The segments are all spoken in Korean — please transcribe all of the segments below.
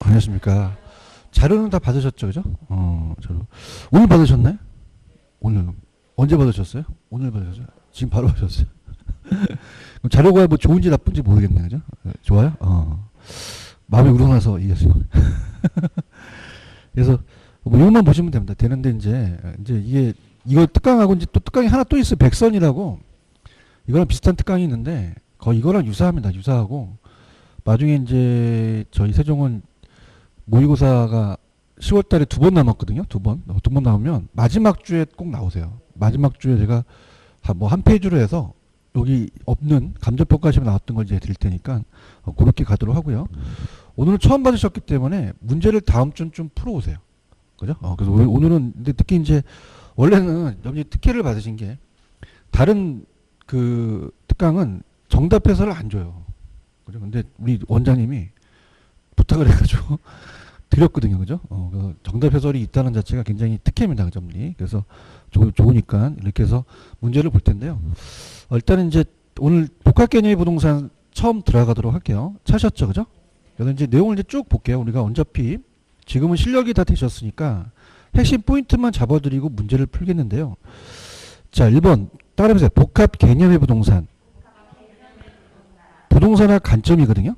안녕하십니까. 자료는 다 받으셨죠, 그죠? 자료. 오늘 받으셨나요? 오늘. 언제 받으셨어요? 오늘 받으셨어요? 지금 바로 받으셨어요? 그럼 자료가 뭐 좋은지 나쁜지 모르겠네, 그죠? 좋아요? 마음이 우러나서 이해하시고. 그래서 뭐 이것만 보시면 됩니다. 되는데 이제 이게 이거 특강하고 이제 또 특강이 하나 또 있어요. 백선이라고. 이거랑 비슷한 특강이 있는데 거의 이거랑 유사합니다. 유사하고 나중에 이제 저희 세종은 모의고사가 10월달에 2번 남았거든요. 두 번 남으면 마지막 주에 꼭 나오세요. 마지막 주에 제가 한 페이지로 해서 여기 없는 감정평가 시험에 나왔던 걸 이제 드릴 테니까 그렇게 가도록 하고요. 오늘은 처음 받으셨기 때문에 문제를 다음 주는 좀 풀어오세요. 그죠? 그래서 오늘은 근데 특히 이제 원래는 여러분이 특혜를 받으신 게 다른 그 특강은 정답 해설을 안 줘요. 그죠? 근데 우리 원장님이 부탁을 해가지고 드렸거든요. 그죠? 정답 해설이 있다는 자체가 굉장히 특혜입니다. 그 점이. 그래서 좋으니까 이렇게 해서 문제를 볼 텐데요. 일단은 이제 오늘 복합 개념의 부동산 처음 들어가도록 할게요. 찾으셨죠? 그죠? 그래서 이제 내용을 이제 쭉 볼게요. 우리가 어차피 지금은 실력이 다 되셨으니까 핵심 포인트만 잡아드리고 문제를 풀겠는데요. 자, 1번 따라해보세요. 복합 개념의 부동산. 부동산학 관점이거든요.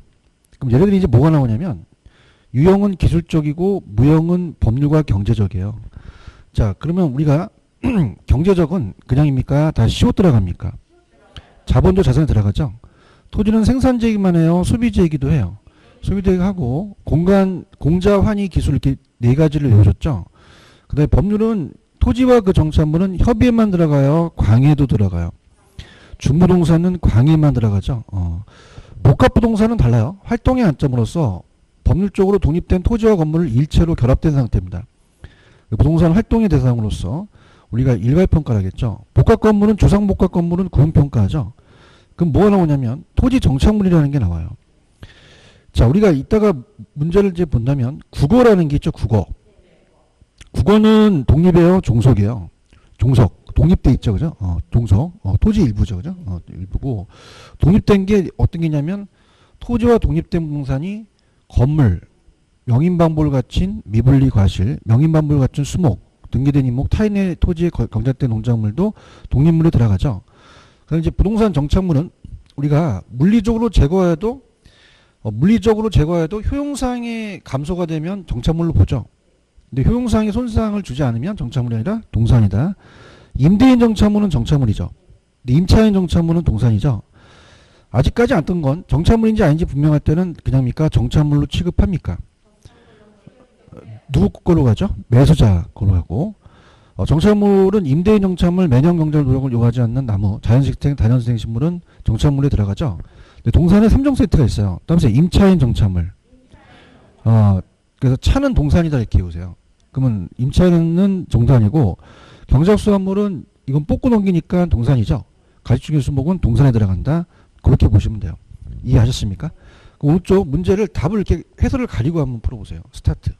그럼 얘네들이 이제 뭐가 나오냐면 유형은 기술적이고 무형은 법률과 경제적이에요. 자, 그러면 우리가 경제적은 그냥입니까? 다 시옷 들어갑니까? 자본도 자산에 들어가죠. 토지는 생산재이기만 해요. 소비재이기도 해요. 소비재이하고 공간, 공자, 환희, 기술 이렇게 네 가지를 외우셨죠. 그 다음에 법률은 토지와 그 정착물은 협의에만 들어가요. 광해도 들어가요. 중부동산은 광해만 들어가죠. 복합부동산은 달라요. 활동의 관점으로서 법률적으로 독립된 토지와 건물을 일체로 결합된 상태입니다. 부동산 활동의 대상으로서 우리가 일괄평가를 하겠죠. 복합건물은 조상복합건물은 구분평가하죠. 그럼 뭐가 나오냐면 토지 정착물이라는 게 나와요. 자, 우리가 이따가 문제를 이제 본다면 국어라는 게 있죠. 국어. 국어는 독립이에요. 종속이에요. 종속. 독립돼 있죠. 그죠? 종속. 토지 일부죠. 그죠? 일부고 독립된 게 어떤 게냐면 토지와 독립된 부동산이 건물, 명인방보를 갖춘 미분리 과실, 명인방보를 갖춘 수목, 등기된 임목, 타인의 토지에 경작된 농작물도 독립물에 들어가죠. 그래서 이제 부동산 정착물은 우리가 물리적으로 제거해도 효용사항의 감소가 되면 정착물로 보죠. 근데 효용사항의 손상을 주지 않으면 정착물이 아니라 동산이다. 임대인 정착물은 정착물이죠. 근데 임차인 정착물은 동산이죠. 아직까지 안 뜬 건 정착물인지 아닌지 분명할 때는 그냥입니까? 정착물로 취급합니까? 누구 걸로 가죠? 매수자 걸로 하고 정착물은 임대인 정착물, 매년 경제적 노력을 요하지 않는 나무, 자연식생, 다연생 식물은 정착물에 들어가죠. 근데 동산에 3종 세트가 있어요. 다음에 임차인 정착물. 그래서 차는 동산이다 이렇게 해보세요. 그러면 임차인은 정산이고 경작수화물은 이건 뽑고 넘기니까 동산이죠. 가지축의 수목은 동산에 들어간다. 그렇게 보시면 돼요. 이해하셨습니까? 오른쪽 문제를 답을 이렇게 해설을 가리고 한번 풀어보세요. 스타트.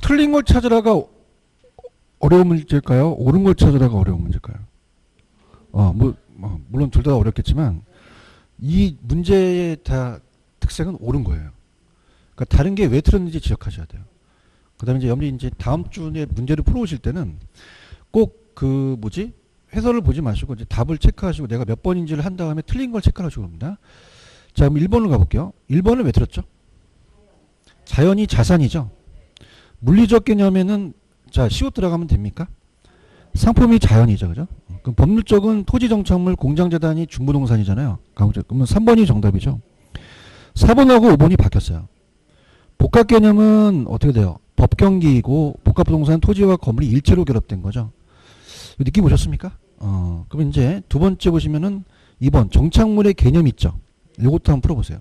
틀린 걸 찾으라가 어려운 문제일까요? 옳은 걸 찾으라가 어려운 문제일까요? 물론 둘 다 어렵겠지만 이 문제의 다 특색은 옳은 거예요. 그러니까 다른 게 왜 틀렸는지 지적하셔야 돼요. 그 다음에 이제 다음 주에 문제를 풀어오실 때는 꼭 해설을 보지 마시고 이제 답을 체크하시고 내가 몇 번인지를 한 다음에 틀린 걸 체크하시고 합니다. 자, 그럼 1번으로 가볼게요. 1번을 왜 틀었죠? 자연이 자산이죠. 물리적 개념에는 자, 시옷 들어가면 됩니까? 상품이 자연이죠. 그죠? 그럼 법률적은 토지 정착물 공장재단이 중부동산이잖아요. 그러면 3번이 정답이죠. 4번하고 5번이 바뀌었어요. 복합 개념은 어떻게 돼요? 법경기이고 복합부동산 토지와 건물이 일체로 결합된 거죠. 느낌 오셨습니까? 그럼 이제 두 번째 보시면은 2번 정착물의 개념 있죠. 이것도 한번 풀어보세요.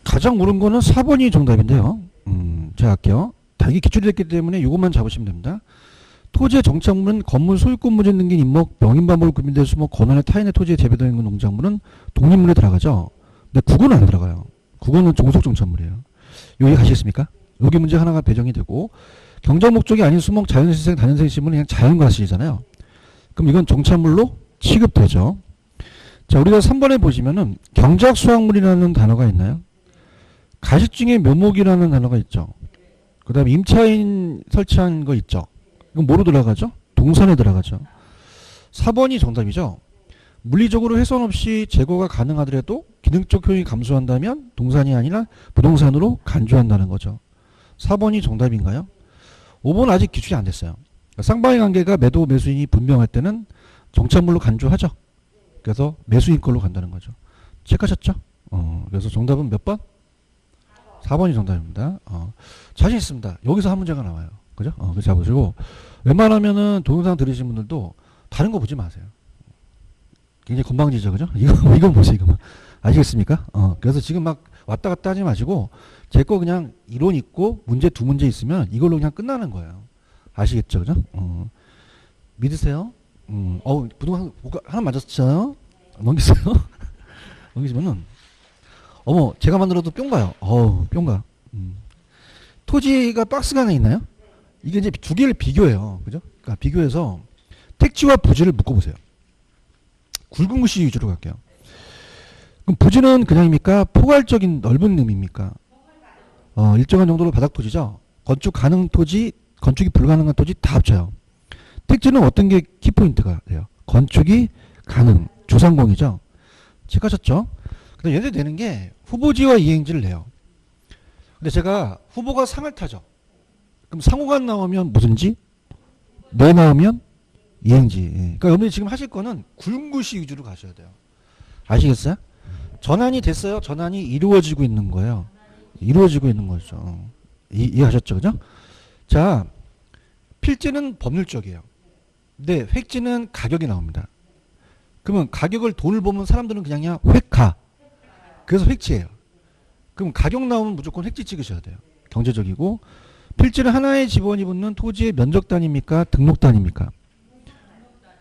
가장 옳은 거는 4번이 정답인데요. 제가 할게요. 다 이게 기출이 됐기 때문에 이것만 잡으시면 됩니다. 토지의 정착물은 건물 소유권 무전 등기 임목 명인반복으로 구분될 수목 권한의 타인의 토지에 재배되어 있는 농작물은 독립물에 들어가죠. 근데 국어는 안 들어가요. 국어는 종속 정착물이에요. 여기 가시겠습니까? 여기 문제 하나가 배정이 되고 경작 목적이 아닌 수목 자연생생 단연생식물은 그냥 자연과실이잖아요. 그럼 이건 정착물로 취급되죠. 자, 우리가 3번에 보시면은 경작 수확물이라는 단어가 있나요? 가식 중에 묘목이라는 단어가 있죠. 그 다음에 임차인 설치한 거 있죠. 이건 뭐로 들어가죠? 동산에 들어가죠. 4번이 정답이죠. 물리적으로 훼손 없이 제거가 가능하더라도 기능적 효용이 감소한다면 동산이 아니라 부동산으로 간주한다는 거죠. 4번이 정답인가요? 5번 아직 기출이 안 됐어요. 쌍방의 관계가 매도 매수인이 분명할 때는 정착물로 간주하죠. 그래서 매수인 걸로 간다는 거죠. 체크하셨죠? 그래서 정답은 몇 번? 4번이 정답입니다. 자신 있습니다. 여기서 한 문제가 나와요. 그죠? 그래서 잡으시고, 웬만하면은 동영상 들으신 분들도 다른 거 보지 마세요. 굉장히 건방지죠. 그죠? 이건 보세요, 이거만. 아시겠습니까? 그래서 지금 막 왔다 갔다 하지 마시고, 제 거 그냥 이론 있고, 문제 두 문제 있으면 이걸로 그냥 끝나는 거예요. 아시겠죠? 그죠? 믿으세요? 부동산 하나 맞았죠? 넘기세요? 넘기시면은, 어머, 제가 만들어도 뿅 가요. 뿅 가. 토지가 박스가 하나 있나요? 이게 이제 두 개를 비교해요. 그죠? 그러니까 비교해서 택지와 부지를 묶어보세요. 굵은 글씨 위주로 갈게요. 그럼 부지는 그냥입니까? 포괄적인 넓은 의미입니까? 일정한 정도로 바닥 토지죠? 건축 가능 토지, 건축이 불가능한 토지 다 합쳐요. 택지는 어떤 게 키포인트가 돼요? 건축이 가능, 조상공이죠? 체크하셨죠? 근데 얘네들 내는 게 후보지와 이행지를 내요. 근데 제가 후보가 상을 타죠. 그럼 상호가 나오면 무슨지? 네 나오면 이행지. 그러니까 여러분이 지금 하실 거는 굵은 글씨 위주로 가셔야 돼요. 아시겠어요? 전환이 됐어요. 전환이 이루어지고 있는 거예요. 이루어지고 있는 거죠. 이해하셨죠? 그죠? 자, 필지는 법률적이에요. 근데 획지는 가격이 나옵니다. 그러면 가격을 돈을 보면 사람들은 그냥 획가. 그래서 획지예요. 그럼 가격 나오면 무조건 획지 찍으셔야 돼요. 경제적이고 필지는 하나의 지번이 붙는 토지의 면적 단위입니까? 등록 단위입니까?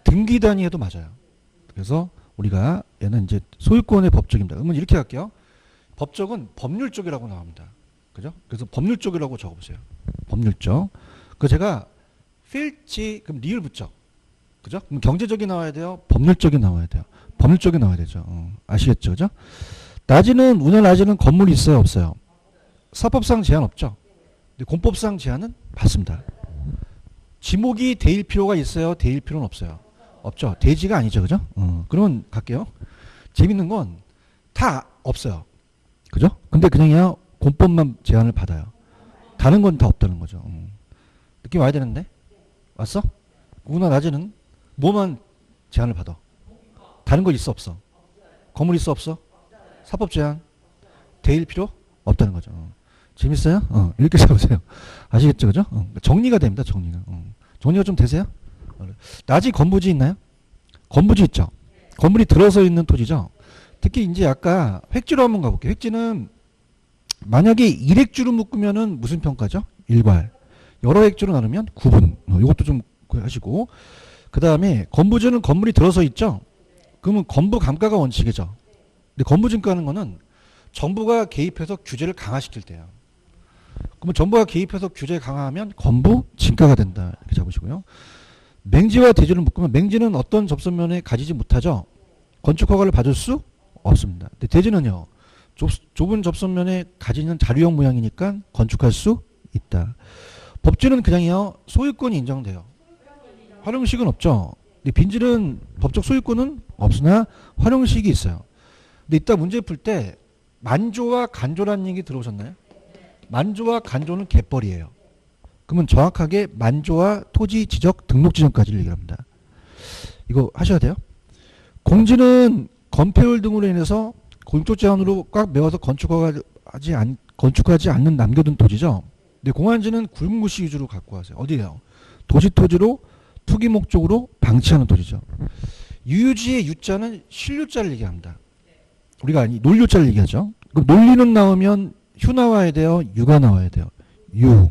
등기 단위에도 맞아요. 그래서 우리가 얘는 이제 소유권의 법적입니다. 그러면 이렇게 할게요. 법적은 법률적이라고 나옵니다. 그죠? 그래서 법률적이라고 적어보세요. 법률적. 그 제가 필지 그럼 리을 붙죠. 그죠? 그럼 경제적이 나와야 돼요. 법률적이 나와야 돼요. 법률적이 나와야 되죠. 아시겠죠? 그죠? 낮이는 운하 낮이는 건물이 있어요, 없어요? 사법상 제한 없죠. 근데 공법상 제한은 받습니다. 지목이 대일 필요가 있어요, 대일 필요는 없어요. 없죠. 대지가 아니죠, 그죠? 그러면 갈게요. 재밌는 건 다 없어요, 그죠? 근데 그냥 공법만 제한을 받아요. 다른 건 다 없다는 거죠. 느낌 와야 되는데 왔어? 운하 낮이는 뭐만 제한을 받아? 다른 거 있어, 없어? 건물 있어, 없어? 사법 제한 대일 필요 없다는 거죠. 재밌어요? 이렇게 잡으세요. 아시겠죠? 그죠? 정리가 됩니다. 정리가. 정리가 좀 되세요? 낮이 건부지 있나요? 건부지 있죠? 건물이 들어서 있는 토지죠? 특히 이제 아까 획지로 한번 가볼게요. 획지는 만약에 일획주로 묶으면은 무슨 평가죠? 일괄. 여러 획주로 나누면 구분. 이것도 좀 하시고. 그 다음에 건부지는 건물이 들어서 있죠? 그러면 건부 감가가 원칙이죠. 근데 건부증가하는 거는 정부가 개입해서 규제를 강화시킬 때예요. 그러면 정부가 개입해서 규제 강화하면 건부 증가가 된다. 이렇게 잡으시고요. 맹지와 대지를 묶으면 맹지는 어떤 접선면에 가지지 못하죠. 건축 허가를 받을 수 없습니다. 근데 대지는요. 좁은 접선면에 가지는 자료형 모양이니까 건축할 수 있다. 법주는 그냥요 소유권이 인정돼요. 활용식은 없죠. 근데 빈질은 법적 소유권은 없으나 활용식이 있어요. 근데 이따 문제 풀 때 만조와 간조라는 얘기 들어오셨나요? 만조와 간조는 갯벌이에요. 그러면 정확하게 만조와 토지 지적 등록 지정까지를 얘기합니다. 이거 하셔야 돼요. 공지는 건폐율 등으로 인해서 공적 제한으로 꽉 메워서 건축하지 않는 남겨둔 토지죠. 근데 공안지는 굴무시 위주로 갖고 가세요. 어디에요? 도시 토지로 투기 목적으로 방치하는 토지죠. 유유지의 유자는 실유자를 얘기합니다. 우리가 논류자를 얘기하죠. 그럼 논리는 나오면 휴 나와야 돼요. 유가 나와야 돼요. 유.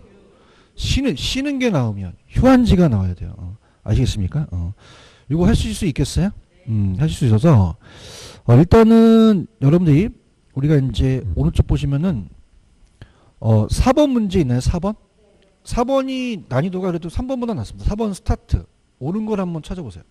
쉬는 게 나오면 휴한지가 나와야 돼요. 아시겠습니까? 이거 하실 수 있겠어요? 하실 수 있어서 일단은 여러분들이 우리가 이제 오른쪽 보시면은 4번 문제 있나요? 4번? 4번이 난이도가 그래도 3번보다 낮습니다. 4번 스타트. 옳은 걸 한번 찾아보세요.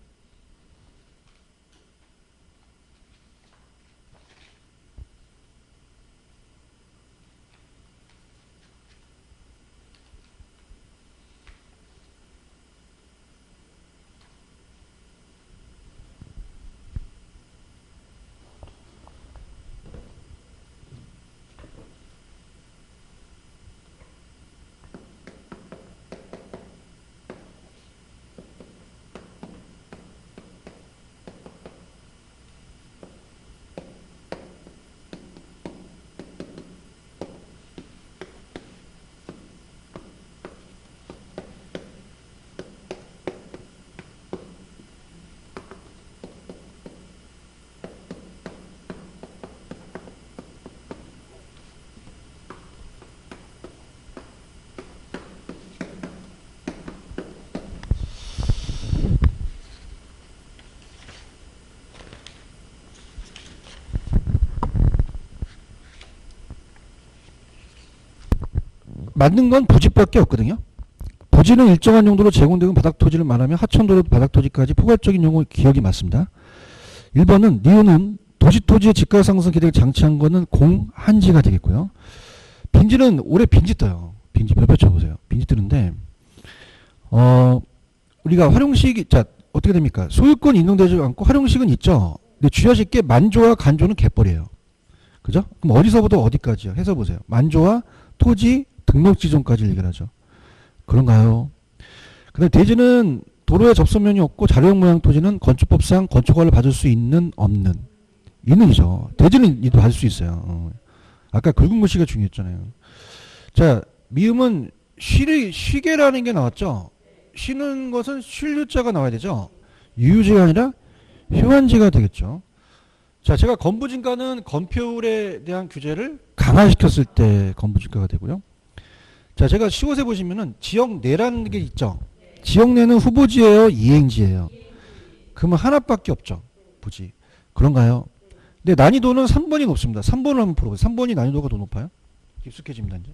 맞는 건 부지밖에 없거든요. 부지는 일정한 용도로 제공되는 바닥토지를 말하며 하천도로 바닥토지까지 포괄적인 용어 기억이 맞습니다. 1번은 니은은 도시토지의 집가 상승 기대를 장치한 거는 공한지가 되겠고요. 빈지는 올해 빈지 떠요. 빈지 몇 배 쳐보세요. 빈지 뜨는데 우리가 활용식이 자 어떻게 됩니까? 소유권 인정되지 않고 활용식은 있죠. 근데 주의하실 게 만조와 간조는 갯벌이에요. 그죠? 그럼 어디서부터 어디까지요? 해서 보세요. 만조와 토지 등록 지정까지 얘기를 하죠. 그런가요? 근데 대지는 도로에 접선면이 없고 자료형 모양 토지는 건축법상 건축허가를 받을 수 있는 없는 있는이죠. 대지는 이도 받을 수 있어요. 아까 굵은 글씨가 중요했잖아요. 자 미음은 쉬게라는 게 나왔죠. 쉬는 것은 쉴유자가 나와야 되죠. 유유지가 아니라 휴한지가 되겠죠. 자 제가 건부진가는 건폐율에 대한 규제를 강화시켰을 때 건부진가가 되고요. 자, 제가 15세 보시면은 지역 내라는 게 있죠. 지역 내는 후보지예요, 이행지예요. 그러면 하나밖에 없죠. 부지. 그런가요? 근데 난이도는 3번이 높습니다. 3번을 한번 풀어보세요. 3번이 난이도가 더 높아요? 익숙해집니다, 이제.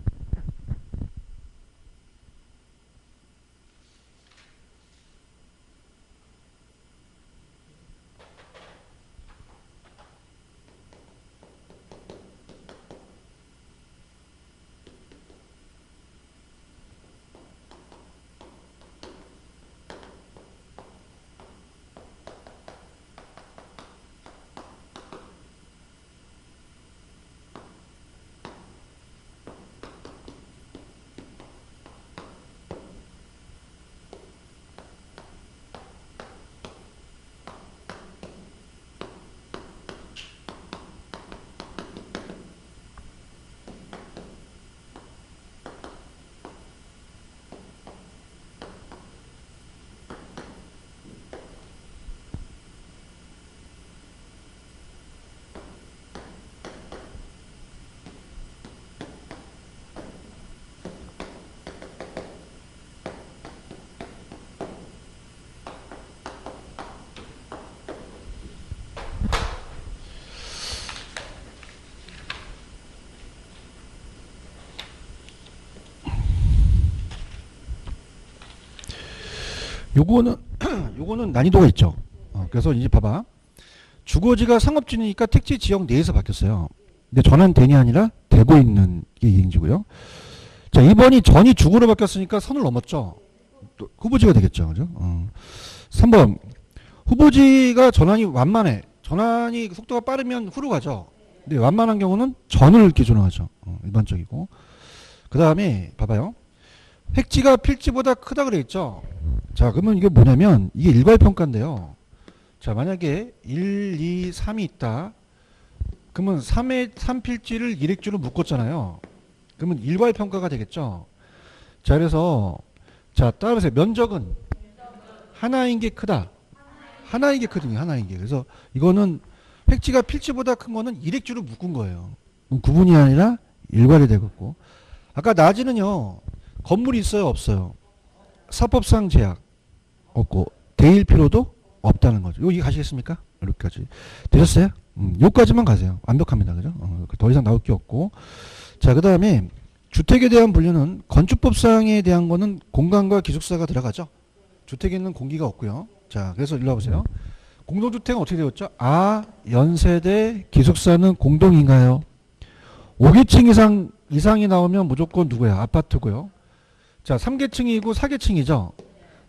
요거는 요거는 난이도가 있죠. 그래서 이제 봐봐. 주거지가 상업지니까 택지 지역 내에서 바뀌었어요. 근데 전환되냐 아니라 되고 있는 게 이행지고요. 자, 2번이 전이 중으로 바뀌었으니까 선을 넘었죠. 또 후보지가 되겠죠. 그죠? 3번. 후보지가 전환이 완만해. 전환이 속도가 빠르면 후로 가죠. 근데 완만한 경우는 전을 기준으로 하죠. 일반적이고. 그 다음에 봐봐요. 획지가 필지보다 크다 그랬죠. 자, 그러면 이게 뭐냐면 이게 일괄평가인데요. 자, 만약에 1, 2, 3이 있다. 그러면 3필지를 일획주로 묶었잖아요. 그러면 일괄평가가 되겠죠. 자, 그래서 자, 따라서 면적은 하나인 게 크다. 하나인 게 크거든요. 하나인 게. 그래서 이거는 획지가 필지보다 큰 거는 일획주로 묶은 거예요. 구분이 아니라 일괄이 되겠고. 아까 낮이는요. 건물이 있어요, 없어요? 사법상 제약 없고 대일 필요도 없다는 거죠. 여기 가시겠습니까? 여기까지 되셨어요? 여기까지만 가세요. 완벽합니다. 그죠? 더 이상 나올 게 없고. 자, 그 다음에 주택에 대한 분류는 건축법상에 대한 거는 공간과 기숙사가 들어가죠. 주택에는 공기가 없고요. 자, 그래서 일로 와보세요. 공동주택은 어떻게 되었죠? 연세대 기숙사는 공동인가요? 5계층 이상이 나오면 무조건 누구야? 아파트고요. 자, 3계층이고 4계층이죠.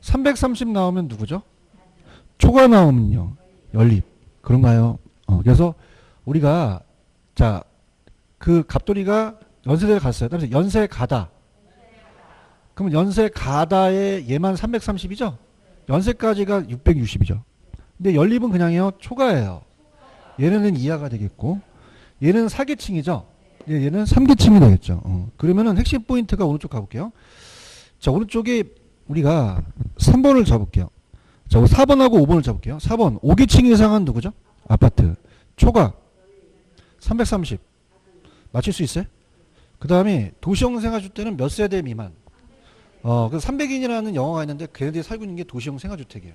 330 나오면 누구죠? 초과 나오면요. 연립. 그런가요? 그래서 우리가 자, 그 갑돌이가 연세대를 갔어요. 따라서 연세가다. 그러면 연세가다의 얘만 330이죠? 연세까지가 660이죠. 근데 연립은 그냥요. 초과예요. 얘는 이하가 되겠고 얘는 4계층이죠. 얘는 3계층이 되겠죠. 그러면은 핵심 포인트가 오른쪽 가볼게요. 자, 오른쪽에 우리가 3번을 잡을게요. 자, 4번하고 5번을 잡을게요. 4번 5계층 이상은 누구죠? 아파트. 초과 330. 맞출 수 있어요? 그 다음에 도시형 생활주택은 몇 세대 미만? 그래서 300인이라는 영화가 있는데 걔네들이 살고 있는 게 도시형 생활주택이에요.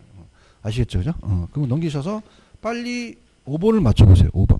아시겠죠? 그죠? 그럼 넘기셔서 빨리 5번을 맞춰보세요. 5번.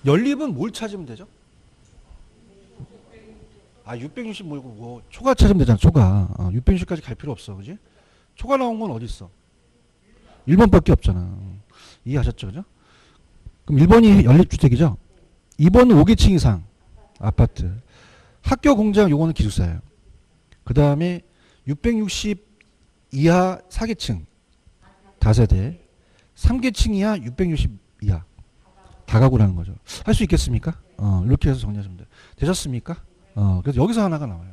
연립은 뭘 찾으면 되죠? 660 몰고 뭐 초과 찾으면 되잖아. 초과. 660까지 갈 필요 없어. 그지? 초과 나온 건 어디 있어? 1번밖에 없잖아. 이해하셨죠? 그죠? 그럼 1번이 연립주택이죠? 2번은 5계층 이상 아파트. 학교 공장 요거는 기숙사예요. 그 다음에 660 이하 4계층 다세대. 3계층 이하 660 이하 다가구라는 거죠. 할 수 있겠습니까? 이렇게 해서 정리하시면 돼요. 되셨습니까? 그래서 여기서 하나가 나와요.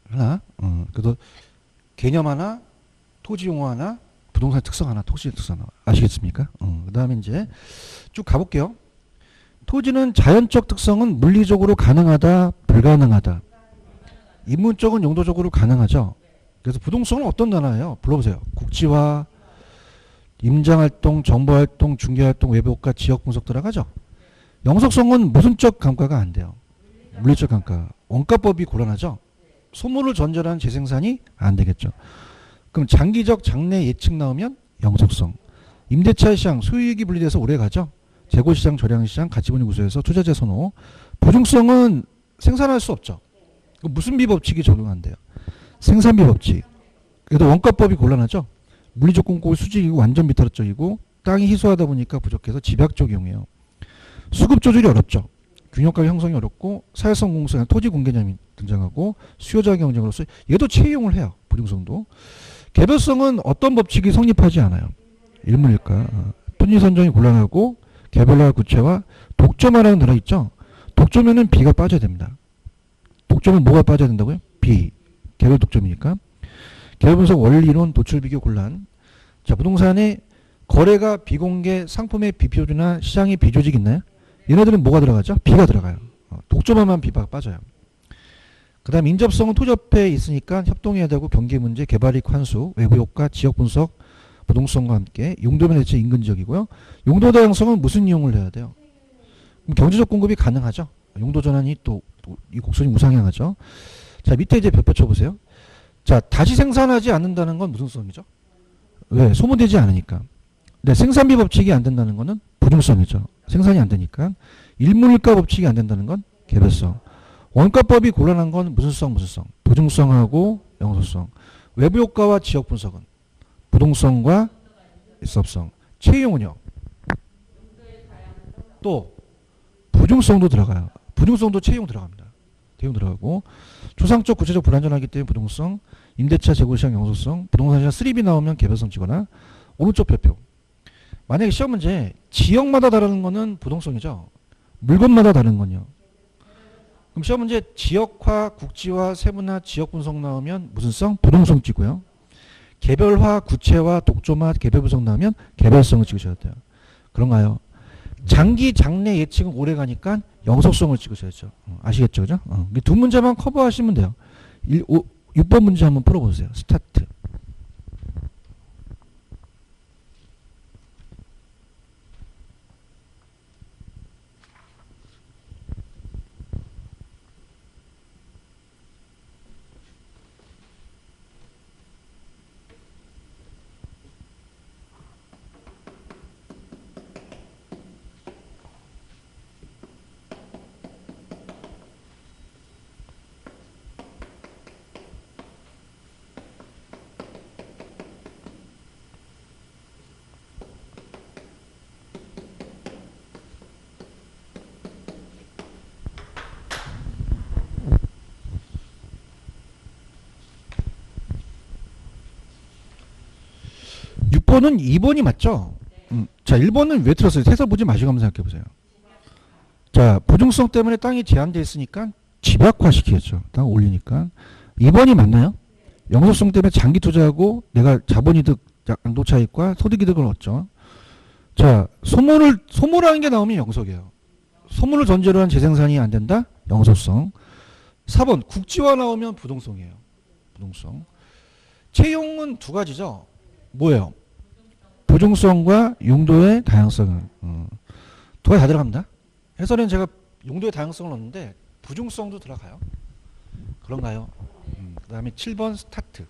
하나. 그래서 개념 하나, 토지 용어 하나, 부동산 특성 하나, 토지 특성 하나. 아시겠습니까? 그 다음에 이제 쭉 가볼게요. 토지는 자연적 특성은 물리적으로 가능하다, 불가능하다. 인문적은 용도적으로 가능하죠. 그래서 부동성은 어떤 단어예요? 불러보세요. 국지화, 임장활동, 정보활동, 중개활동, 외부효과, 지역분석 들어가죠. 영속성은 모순적 감가가 안 돼요. 물리적 감가. 원가법이 곤란하죠. 소물을 전제한 재생산이 안 되겠죠. 그럼 장기적 장래 예측 나오면 영속성. 임대차 시장 소유이익이 분리돼서 오래 가죠. 재고시장, 절양시장, 가치분리 구조에서 투자재 선호. 보증성은 생산할 수 없죠. 무슨 비법칙이 적용한대요? 생산비 법칙. 그래도 원가법이 곤란하죠. 물리조건고 수직이고 완전 비타적이고 땅이 희소하다 보니까 부족해서 집약적 이용해요. 수급 조절이 어렵죠. 균형가 형성이 어렵고 사회성 공성에 토지 공개념이 등장하고 수요자 경쟁으로서 얘도 채용을 해요. 부증성도. 개별성은 어떤 법칙이 성립하지 않아요. 일문일까. 토지 선정이 곤란하고 개별화 구체화 독점화라는 단어 있죠. 독점에는 B가 빠져야 됩니다. 독점은 뭐가 빠져야 된다고요? B. 개별 독점이니까. 개별분석 원리론 도출 비교 곤란. 자, 부동산에 거래가 비공개, 상품의 비표준화, 시장의 비조직 있나요? 얘네들은 뭐가 들어가죠? B가 들어가요. 독점화만 B가 빠져요. 그 다음 인접성은 토지협회에 있으니까 협동해야 되고 경계 문제, 개발이익 환수, 외부 효과, 지역 분석, 부동성과 함께 용도면 대체 인근 지역이고요. 용도 다양성은 무슨 이용을 해야 돼요? 그럼 경제적 공급이 가능하죠. 용도 전환이 또 이 곡선이 우상향하죠. 자, 밑에 이제 몇 쳐보세요. 자, 다시 생산하지 않는다는 건 무슨 성이죠? 왜? 소모되지 않으니까. 네, 생산비 법칙이 안 된다는 거는 부중성이죠. 생산이 안 되니까. 일물가 법칙이 안 된다는 건 개별성. 원가법이 곤란한 건 무슨 성, 무슨 성? 부중성하고 영소성. 외부 효과와 지역 분석은 부동성과 일섭성. 채용은요? 또 부중성도 들어가요. 부중성도 채용 들어갑니다. 대용 들어가고 초상적 구체적 불안전하기 때문에 부동성, 임대차 재고시장 영소성, 부동산 시장 3B 나오면 개별성 치거나 오른쪽 별표. 만약에 시험 문제 지역마다 다른 거는 부동성이죠. 물건마다 다른 건요. 그럼 시험 문제 지역화, 국지화, 세분화, 지역 분석 나오면 무슨 성? 부동성 찍고요. 개별화, 구체화, 독점화, 개별 분석 나오면 개별성을 찍으셔야 돼요. 그런가요? 장기, 장래 예측은 오래 가니까 영속성을 찍으셔야죠. 아시겠죠? 그죠? 두 문제만 커버하시면 돼요. 6번 문제 한번 풀어보세요. 스타트. 6번은 2번이 맞죠? 자, 1번은 왜 틀었어요? 해설 보지 마시고 한번 생각해 보세요. 자, 부중성 때문에 땅이 제한되어 있으니까 집약화 시키겠죠. 땅 올리니까. 2번이 맞나요? 영속성 때문에 장기 투자하고 내가 자본이득, 양도 차익과 소득이득을 얻죠. 자, 소모라는 게 나오면 영속이에요. 소모를 전제로 한 재생산이 안 된다? 영속성. 4번, 국지화 나오면 부동성이에요. 부동성. 채용은 두 가지죠. 뭐예요? 부중성과 용도의 다양성은 두 가지 다 들어갑니다. 해설에는 제가 용도의 다양성을 넣었는데 부중성도 들어가요. 그런가요? 그 다음에 7번 스타트.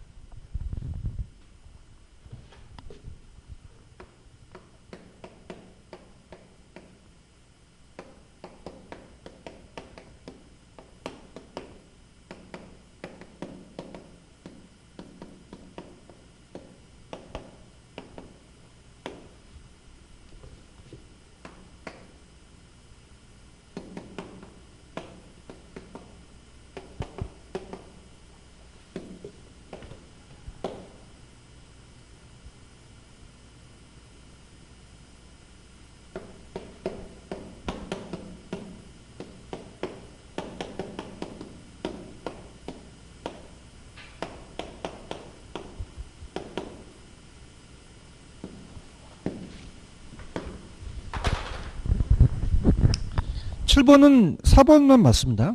7번은 4번만 맞습니다.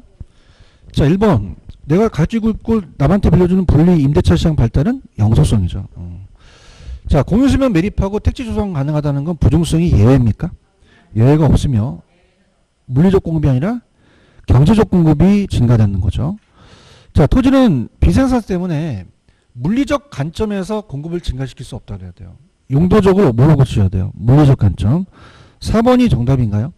자, 1번. 내가 가지고 있고 남한테 빌려주는 분리 임대차 시장 발달은 영속성이죠. 자, 공유수면 매립하고 택지 조성 가능하다는 건 부중성이 예외입니까? 예외가 없으며 물리적 공급이 아니라 경제적 공급이 증가되는 거죠. 자, 토지는 비생산 때문에 물리적 관점에서 공급을 증가시킬 수 없다고 해야 돼요. 용도적으로 뭐로 고쳐야 돼요? 물리적 관점. 4번이 정답인가요?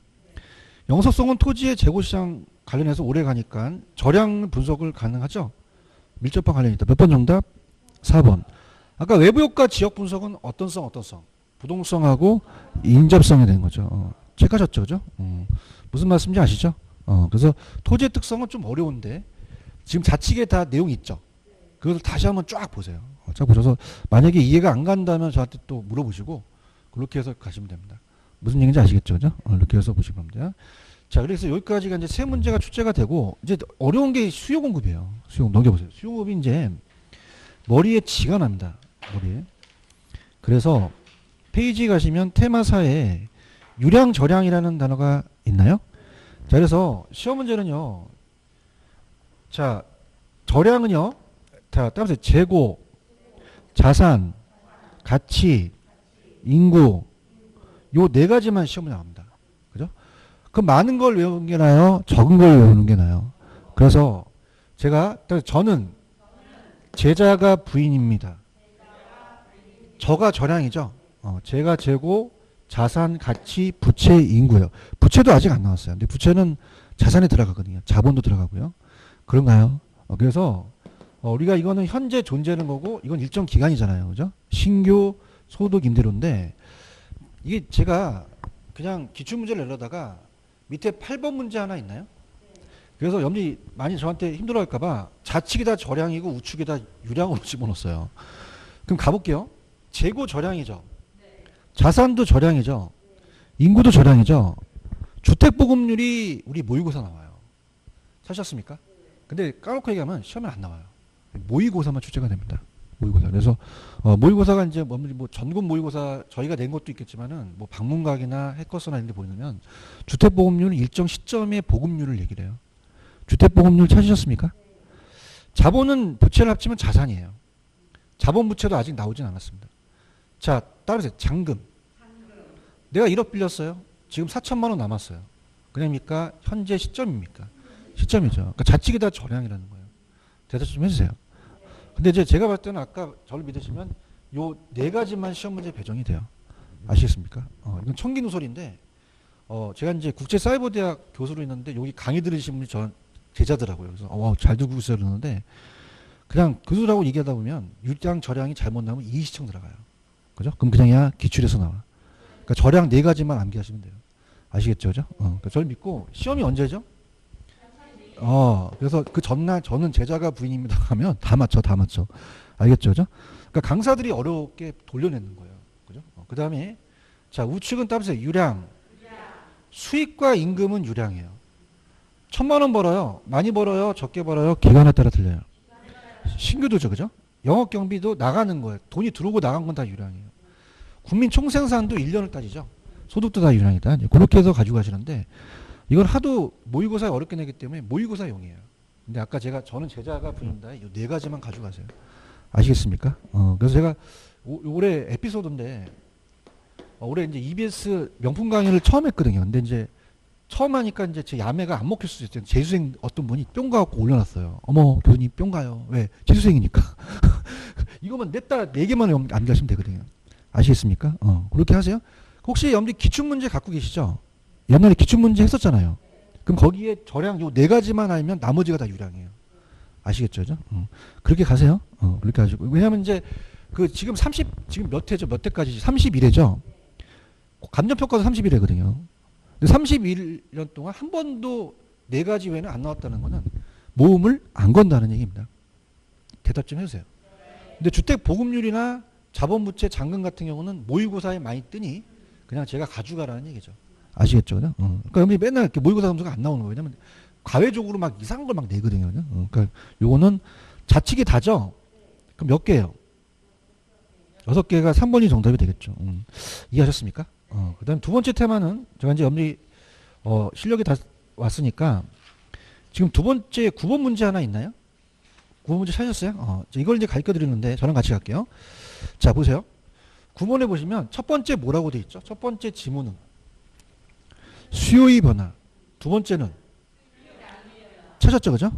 영속성은 토지의 재고시장 관련해서 오래 가니까 저량 분석을 가능하죠. 밀접한 관련이 있다. 몇 번 정답? 4번. 아까 외부효과 지역 분석은 어떤 성? 부동성하고 인접성이 되는 거죠. 체크하셨죠? 그죠? 무슨 말씀인지 아시죠? 그래서 토지의 특성은 좀 어려운데 지금 좌측에 다 내용이 있죠. 그것을 다시 한번 쫙 보세요. 쫙 보셔서 만약에 이해가 안 간다면 저한테 또 물어보시고 그렇게 해서 가시면 됩니다. 무슨 얘기인지 아시겠죠? 그죠? 이렇게 해서 보시면 됩니다. 자, 그래서 여기까지가 이제 세 문제가 출제가 되고, 이제 어려운 게 수요 공급이에요. 수요 공급. 넘겨보세요. 수요 공급이 이제 머리에 지가 납니다. 머리에. 그래서 페이지 가시면 테마사에 유량, 저량이라는 단어가 있나요? 자, 그래서 시험 문제는요. 자, 저량은요. 자, 따라서 재고, 자산, 가치, 인구, 요 네 가지만 시험에 나옵니다. 그죠? 그 많은 걸 외우는 게 나아요? 적은 걸 외우는 게 나아요? 그래서 저는 제자가 부인입니다. 저가 저량이죠. 제가 재고, 자산, 가치, 부채, 인구예요. 부채도 아직 안 나왔어요. 근데 부채는 자산에 들어가거든요. 자본도 들어가고요. 그런가요? 그래서 우리가 이거는 현재 존재하는 거고 이건 일정 기간이잖아요. 그죠? 신규 소득 임대료인데 이게 제가 그냥 기출문제를 내려다가 밑에 8번 문제 하나 있나요? 그래서 염리 많이 저한테 힘들어 할까봐 좌측이 다 저량이고 우측이 다 유량으로 집어넣었어요. 그럼 가볼게요. 재고 저량이죠. 자산도 저량이죠. 인구도 저량이죠. 주택보급률이 우리 모의고사 나와요. 찾으셨습니까? 근데 까놓고 얘기하면 시험에 안 나와요. 모의고사만 출제가 됩니다. 모의고사. 그래서 모의고사가 이제 뭐 전국 모의고사 저희가 낸 것도 있겠지만은 뭐 방문각이나 해커스나 이런 데 보면 주택보급률 일정 시점의 보급률을 얘기를 해요. 주택보급률 찾으셨습니까? 자본은 부채를 합치면 자산이에요. 자본 부채도 아직 나오진 않았습니다. 자, 따라서 잔금. 내가 1억 빌렸어요. 지금 4천만 원 남았어요. 그냥입니까? 현재 시점입니까? 시점이죠. 그러니까 좌측이 다 저량이라는 거예요. 대답 좀 해주세요. 근데 이제 제가 봤을 때는 아까 저를 믿으시면 요 네 가지만 시험 문제 배정이 돼요. 아시겠습니까? 이건 청기누설인데 제가 이제 국제사이버대학 교수로 있는데 여기 강의 들으신 분이 저 제자더라고요. 그래서 잘 듣고 있어요 그러는데 그냥 교수라고 얘기하다 보면 유량 저량이 잘못 나오면 이시청 들어가요. 그죠? 그럼 그냥이야 기출에서 나와. 그러니까 저량 네 가지만 암기하시면 돼요. 아시겠죠? 그죠? 그러니까 저를 믿고 시험이 언제죠? 그래서 그 전날 저는 제자가 부인입니다 하면 다 맞춰. 알겠죠? 그죠? 그러니까 강사들이 어렵게 돌려내는 거예요. 그죠? 그 다음에 자, 우측은 따보세요. 유량. 수익과 임금은 유량이에요. 1,000만 원 벌어요. 많이 벌어요. 적게 벌어요. 기간에 따라 틀려요. 신규도죠. 그죠? 영업 경비도 나가는 거예요. 돈이 들어오고 나간 건 다 유량이에요. 국민 총생산도 1년을 따지죠. 소득도 다 유량이다. 그렇게 해서 가지고 가시는데 이건 하도 모의고사에 어렵게 내기 때문에 모의고사용이에요. 근데 아까 저는 제자가 부인다. 이 네 가지만 가져가세요. 아시겠습니까? 그래서 제가 올해 에피소드인데 올해 이제 EBS 명품 강의를 처음 했거든요. 근데 이제 처음 하니까 이제 제 야매가 안 먹힐 수도 있어요. 재수생 어떤 분이 뿅 가갖고 올려놨어요. 어머, 교수님 뿅 가요. 왜? 재수생이니까. 이거만 냈다 4개만 암기하시면 되거든요. 아시겠습니까? 그렇게 하세요. 혹시 염리 기출문제 갖고 계시죠? 옛날에 기출문제 했었잖아요. 그럼 거기에 저량 요 네 가지만 알면 나머지가 다 유량이에요. 아시겠죠? 그렇게 가세요. 그렇게 하시고. 왜냐면 이제 지금 몇 회죠? 몇 회까지지? 31회죠? 감정평가도 31회거든요. 근데 31년 동안 한 번도 네 가지 외에는 안 나왔다는 거는 모음을 안 건다는 얘기입니다. 대답 좀 해주세요. 근데 주택 보급률이나 자본부채 잔금 같은 경우는 모의고사에 많이 뜨니 그냥 제가 가져가라는 얘기죠. 아시겠죠? 그러니까 여기 맨날 이렇게 모의고사 점수가 안 나오는 거예요. 왜냐면 과외적으로 막 이상한 걸 막 내거든요. 그러니까 요거는 좌측이 다죠? 그럼 몇 개예요? 6개가 3번이 정답이 되겠죠. 이해하셨습니까? 그 다음 두 번째 테마는 제가 이제 염리 실력이 다 왔으니까 지금 두 번째 9번 문제 하나 있나요? 9번 문제 찾으셨어요? 이걸 이제 가르쳐 드리는데 저랑 같이 갈게요. 자, 보세요. 9번에 보시면 첫 번째 뭐라고 돼 있죠? 첫 번째 지문은 수요의 변화. 두 번째는 찾았죠, 그죠?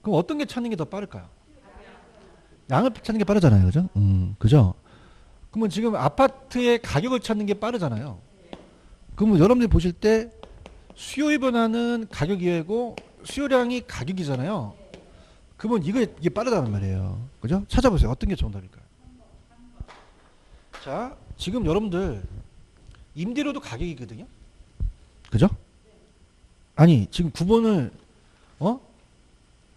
그럼 어떤 게 찾는 게 더 빠를까요? 양을 찾는 게 빠르잖아요, 그죠? 그죠? 그러면 지금 아파트의 가격을 찾는 게 빠르잖아요. 그러면 여러분들이 보실 때 수요의 변화는 가격 이외고 수요량이 가격이잖아요. 그러면 이게 빠르다는 말이에요. 그죠? 찾아보세요. 어떤 게 정답일까요? 자, 지금 여러분들 임대료도 가격이거든요. 그죠? 아니, 지금 9번을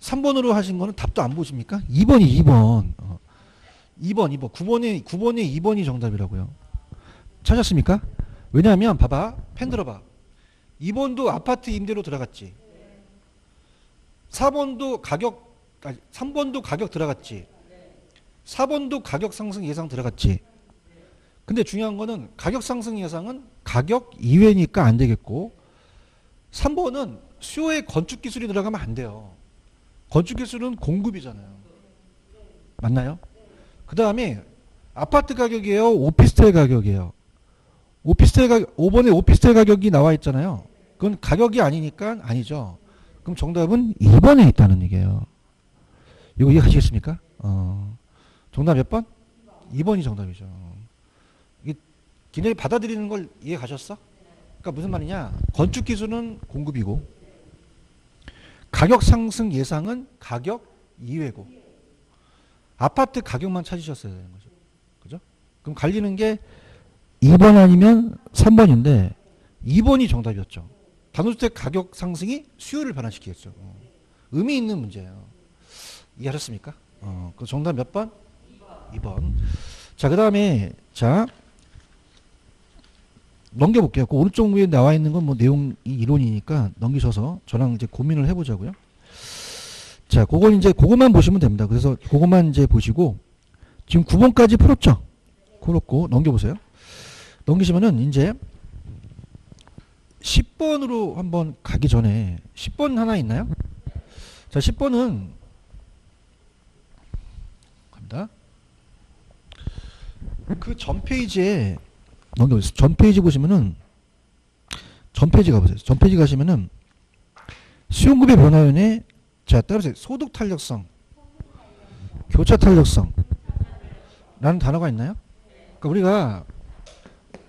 3번으로 하신 거는 답도 안 보십니까? 2번이 2번. 2번. 9번에 2번이 정답이라고요. 찾았습니까? 왜냐하면 봐봐. 펜 들어봐. 2번도 아파트 임대료 들어갔지. 3번도 가격 들어갔지. 4번도 가격 상승 예상 들어갔지. 근데 중요한 거는 가격 상승 예상은 가격 이외니까 안 되겠고 3번은 수요에 건축 기술이 들어가면 안 돼요. 건축 기술은 공급이잖아요. 맞나요? 그 다음에 아파트 가격이에요? 오피스텔 가격이에요? 오피스텔 5번에 오피스텔 가격이 나와 있잖아요. 그건 가격이 아니니까 아니죠. 그럼 정답은 2번에 있다는 얘기예요. 이거 이해하시겠습니까? 정답 몇 번? 2번이 정답이죠. 이게 굉장히 받아들이는 걸 이해 가셨어? 그러니까 무슨 말이냐? 건축 기술은 공급이고 가격 상승 예상은 가격 이외고 아파트 가격만 찾으셨어야 되는 거죠. 그죠? 그럼 갈리는 게 2번 아니면 3번인데 2번이 정답이었죠. 단독주택 가격 상승이 수요를 변화시키겠죠. 의미 있는 문제예요. 이해하셨습니까? 그 정답 몇 번? 2번. 자, 그 다음에 자 넘겨볼게요. 그 오른쪽 위에 나와 있는 건 뭐 내용이 이론이니까 넘기셔서 저랑 이제 고민을 해보자고요. 자, 그건 이제 그것만 보시면 됩니다. 그래서 그것만 이제 보시고 지금 9번까지 풀었죠? 그렇고 넘겨보세요. 넘기시면은 이제 10번으로 한번 가기 전에 10번 하나 있나요? 자, 10번은 갑니다. 그 전 페이지에 넘겨보세요. 전 페이지 보시면은 전 페이지 가보세요. 전 페이지 가시면은 수용급의 변화연에 자 따라서 소득 탄력성, 교차 탄력성 라는 단어가 있나요? 그러니까 우리가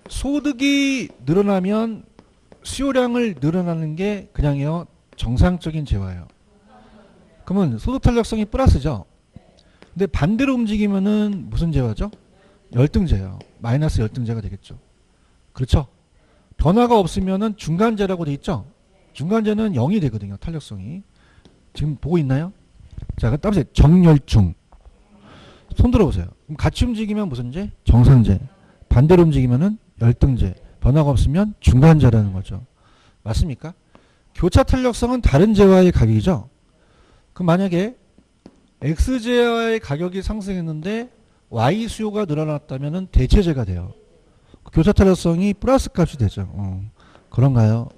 소득이 늘어나면 수요량을 늘어나는 게 그냥요 정상적인 재화예요. 그러면 소득 탄력성이 플러스죠. 근데 반대로 움직이면은 무슨 재화죠? 열등재예요. 마이너스 열등재가 되겠죠. 그렇죠? 변화가 없으면은 중간재라고 돼 있죠. 중간재는 0이 되거든요. 탄력성이. 지금 보고 있나요? 자, 그 따라서 정열중. 손 들어보세요. 그럼 같이 움직이면 무슨 재? 정상재. 반대로 움직이면은 열등재. 변화가 없으면 중간재라는 거죠. 맞습니까? 교차 탄력성은 다른 재화의 가격이죠. 그럼 만약에 X재화의 가격이 상승했는데 Y 수요가 늘어났다면 대체재가 돼요. 교차 탄력성이 플러스 값이 되죠. 그런가요?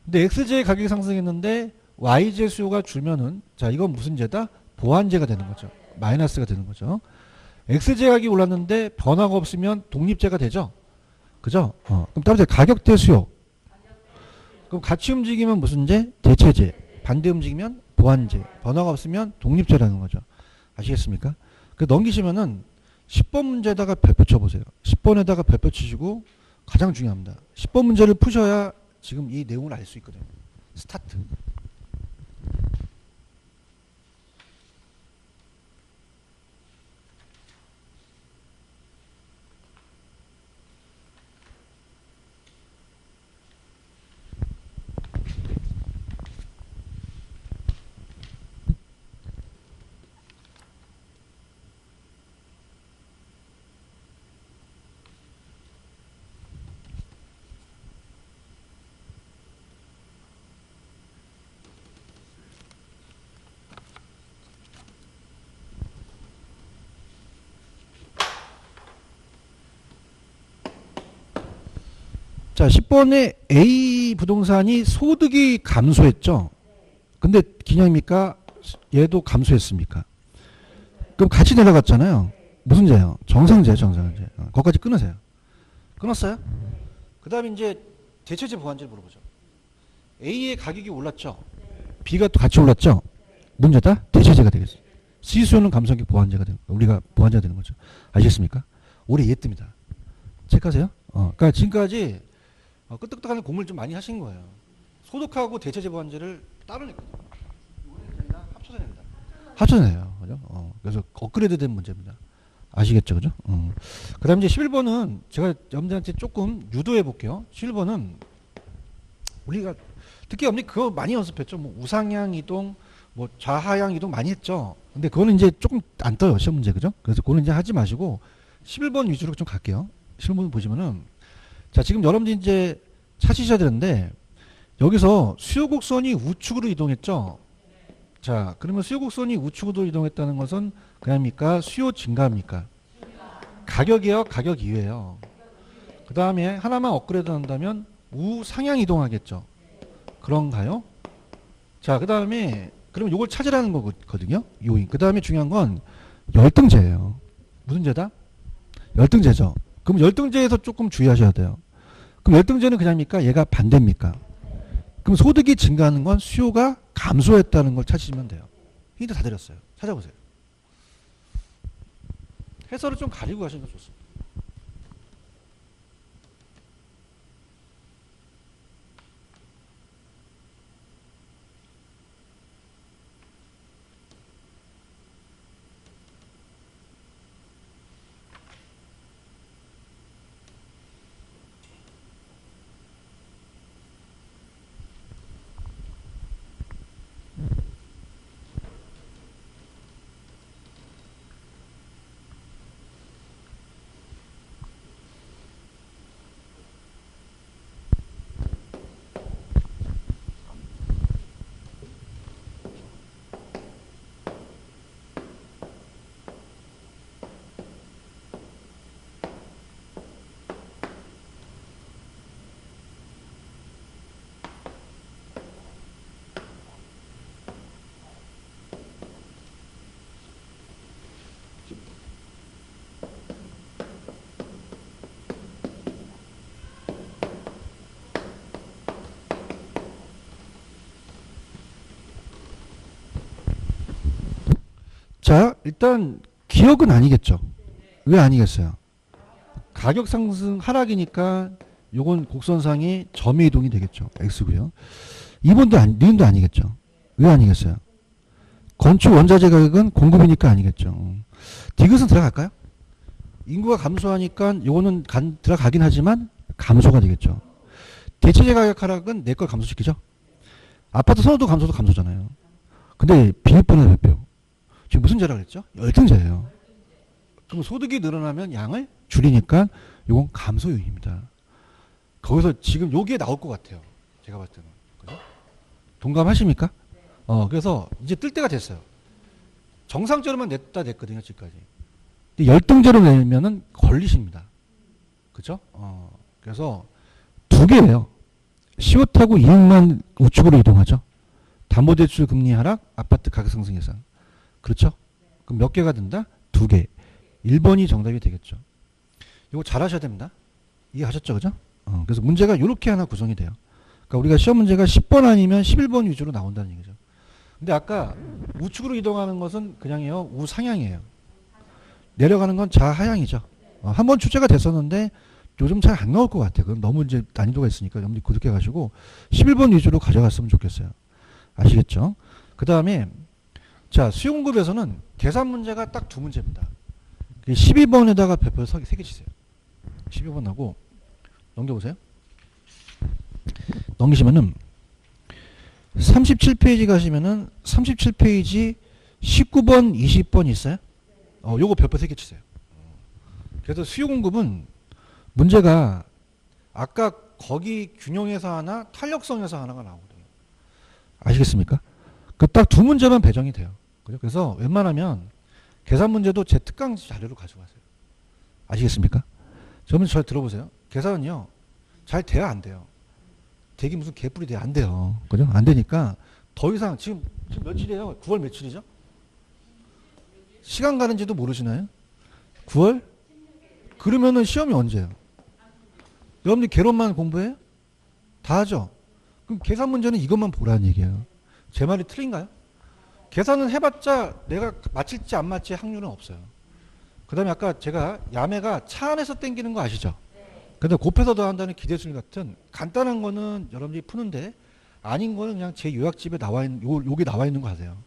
근데 X재의 가격이 상승했는데 Y재 수요가 줄면은 자 이건 무슨 재다? 보완재가 되는 거죠. 마이너스가 되는 거죠. X재 가격이 올랐는데 변화가 없으면 독립재가 되죠. 그죠? 그럼 따라서 가격대 수요. 그럼 같이 움직이면 무슨 재? 대체재. 반대 움직이면 보완재. 변화가 없으면 독립재라는 거죠. 아시겠습니까? 그 넘기시면은 10번 문제에다가 별표 쳐보세요. 10번에다가 별표 치시고 가장 중요합니다. 10번 문제를 푸셔야 지금 이 내용을 알 수 있거든요. 스타트. 자, 10번에 A 부동산이 소득이 감소했죠. 근데 기냐입니까? 얘도 감소했습니까? 그럼 같이 내려갔잖아요. 무슨 재요? 정상재, 정상재. 거기까지 끊으세요. 끊었어요? 그 다음에 이제 대체재 보완재를 물어보죠. A의 가격이 올랐죠. B가 또 같이 올랐죠. 문제다? 대체재가 되겠어요. C수요는 감소하기 보완재가 되는 거예요. 우리가 보완재가 되는 거죠. 아시겠습니까? 오래 이해됩니다. 체크하세요. 그러니까 지금까지 끄떡끄떡하는 공부를 좀 많이 하신 거예요. 소득하고 대체재 보완재를 따로 냈거든요. 합쳐서 냅니다. 합쳐서 내요. 그죠? 그래서 업그레이드 된 문제입니다. 아시겠죠? 그죠? 그 다음 이제 11번은 제가 여러분들한테 조금 유도해 볼게요. 11번은 우리가 특히 여러분들이 그거 많이 연습했죠. 뭐 우상향 이동, 뭐 좌하향 이동 많이 했죠. 근데 그거는 이제 조금 안 떠요. 시험 문제. 그죠? 그래서 그거는 이제 하지 마시고 11번 위주로 좀 갈게요. 11번 보시면은 자, 지금 여러분들이 이제 찾으셔야 되는데 여기서 수요 곡선이 우측으로 이동했죠. 자, 그러면 수요 곡선이 우측으로 이동했다는 것은 그냥입니까? 수요 증가입니까? 가격이에요? 가격 이외예요. 그 다음에 하나만 업그레이드 한다면 우상향 이동하겠죠. 그런가요? 자, 그 다음에 그럼 이걸 찾으라는 거거든요. 요인. 그 다음에 중요한 건 열등재예요. 무슨 재다? 열등재죠. 그럼 열등재에서 조금 주의하셔야 돼요. 그럼 열등제는 그냥입니까? 얘가 반대입니까? 그럼 소득이 증가하는 건 수요가 감소했다는 걸 찾으시면 돼요. 힌트 다 드렸어요. 찾아보세요. 해설을 좀 가리고 하시는 게 좋습니다. 자, 일단 기억은 아니겠죠. 왜 아니겠어요? 가격 상승 하락이니까 요건 곡선상이 점의 이동이 되겠죠. X고요. 2번도 니은도 아니겠죠. 왜 아니겠어요? 건축 원자재 가격은 공급이니까 아니겠죠. 디귿은 들어갈까요? 인구가 감소하니까 요거는 들어가긴 하지만 감소가 되겠죠. 대체재 가격 하락은 내 걸 감소시키죠. 아파트 선호도 감소도 감소잖아요. 근데 비율보다 몇 배? 지금 무슨 재라고 그랬죠? 열등제예요. 그럼 소득이 늘어나면 양을 줄이니까 이건 감소 요인입니다. 거기서 지금 여기에 나올 것 같아요. 제가 봤을 때는. 그죠? 동감하십니까? 그래서 이제 뜰 때가 됐어요. 정상적으로만 냈거든요, 지금까지. 근데 열등제로 내면은 걸리십니다. 그죠? 그래서 두 개예요. 시옷하고 이익만 우측으로 이동하죠. 담보대출 금리 하락, 아파트 가격 상승 예상. 그렇죠? 그럼 몇 개가 된다? 두 개. 1번이 정답이 되겠죠. 이거 잘 하셔야 됩니다. 이해하셨죠? 그죠? 그래서 문제가 이렇게 하나 구성이 돼요. 그러니까 우리가 시험 문제가 10번 아니면 11번 위주로 나온다는 얘기죠. 근데 아까 우측으로 이동하는 것은 그냥요, 우상향이에요. 내려가는 건 좌하향이죠. 한번 출제가 됐었는데 요즘 잘 안 나올 것 같아요. 그건 너무 이제 난이도가 있으니까 여러분들이 구독해 가지고 11번 위주로 가져갔으면 좋겠어요. 아시겠죠? 그 다음에 자, 수요공급에서는 계산 문제가 딱 두 문제입니다. 12번에다가 별표 3개 치세요. 12번 하고 넘겨보세요. 넘기시면은 37페이지 가시면은 37페이지 19번, 20번 있어요? 요거 별표 3개 치세요. 그래서 수요공급은 문제가 아까 거기 균형에서 하나, 탄력성에서 하나가 나오거든요. 아시겠습니까? 그 딱 두 문제만 배정이 돼요. 그래서 웬만하면 계산 문제도 제 특강 자료로 가져가세요. 아시겠습니까? 저분 잘 들어보세요. 계산은요, 잘 돼야 안 돼요. 되게 무슨 개뿔이 돼야 안 돼요. 그죠? 안 되니까 더 이상 지금 며칠이에요? 9월 며칠이죠? 시간 가는지도 모르시나요? 9월? 그러면은 시험이 언제예요? 여러분들 개론만 공부해요? 다 하죠? 그럼 계산 문제는 이것만 보라는 얘기예요. 제 말이 틀린가요? 계산은 해봤자 내가 맞힐지 안 맞힐지 확률은 없어요. 그 다음에 아까 제가 야매가 차 안에서 땡기는 거 아시죠? 근데 곱해서 더한다는 기대수열 같은 간단한 거는 여러분들이 푸는데 아닌 거는 그냥 제 요약집에 나와 있는, 요게 나와 있는 거 아세요?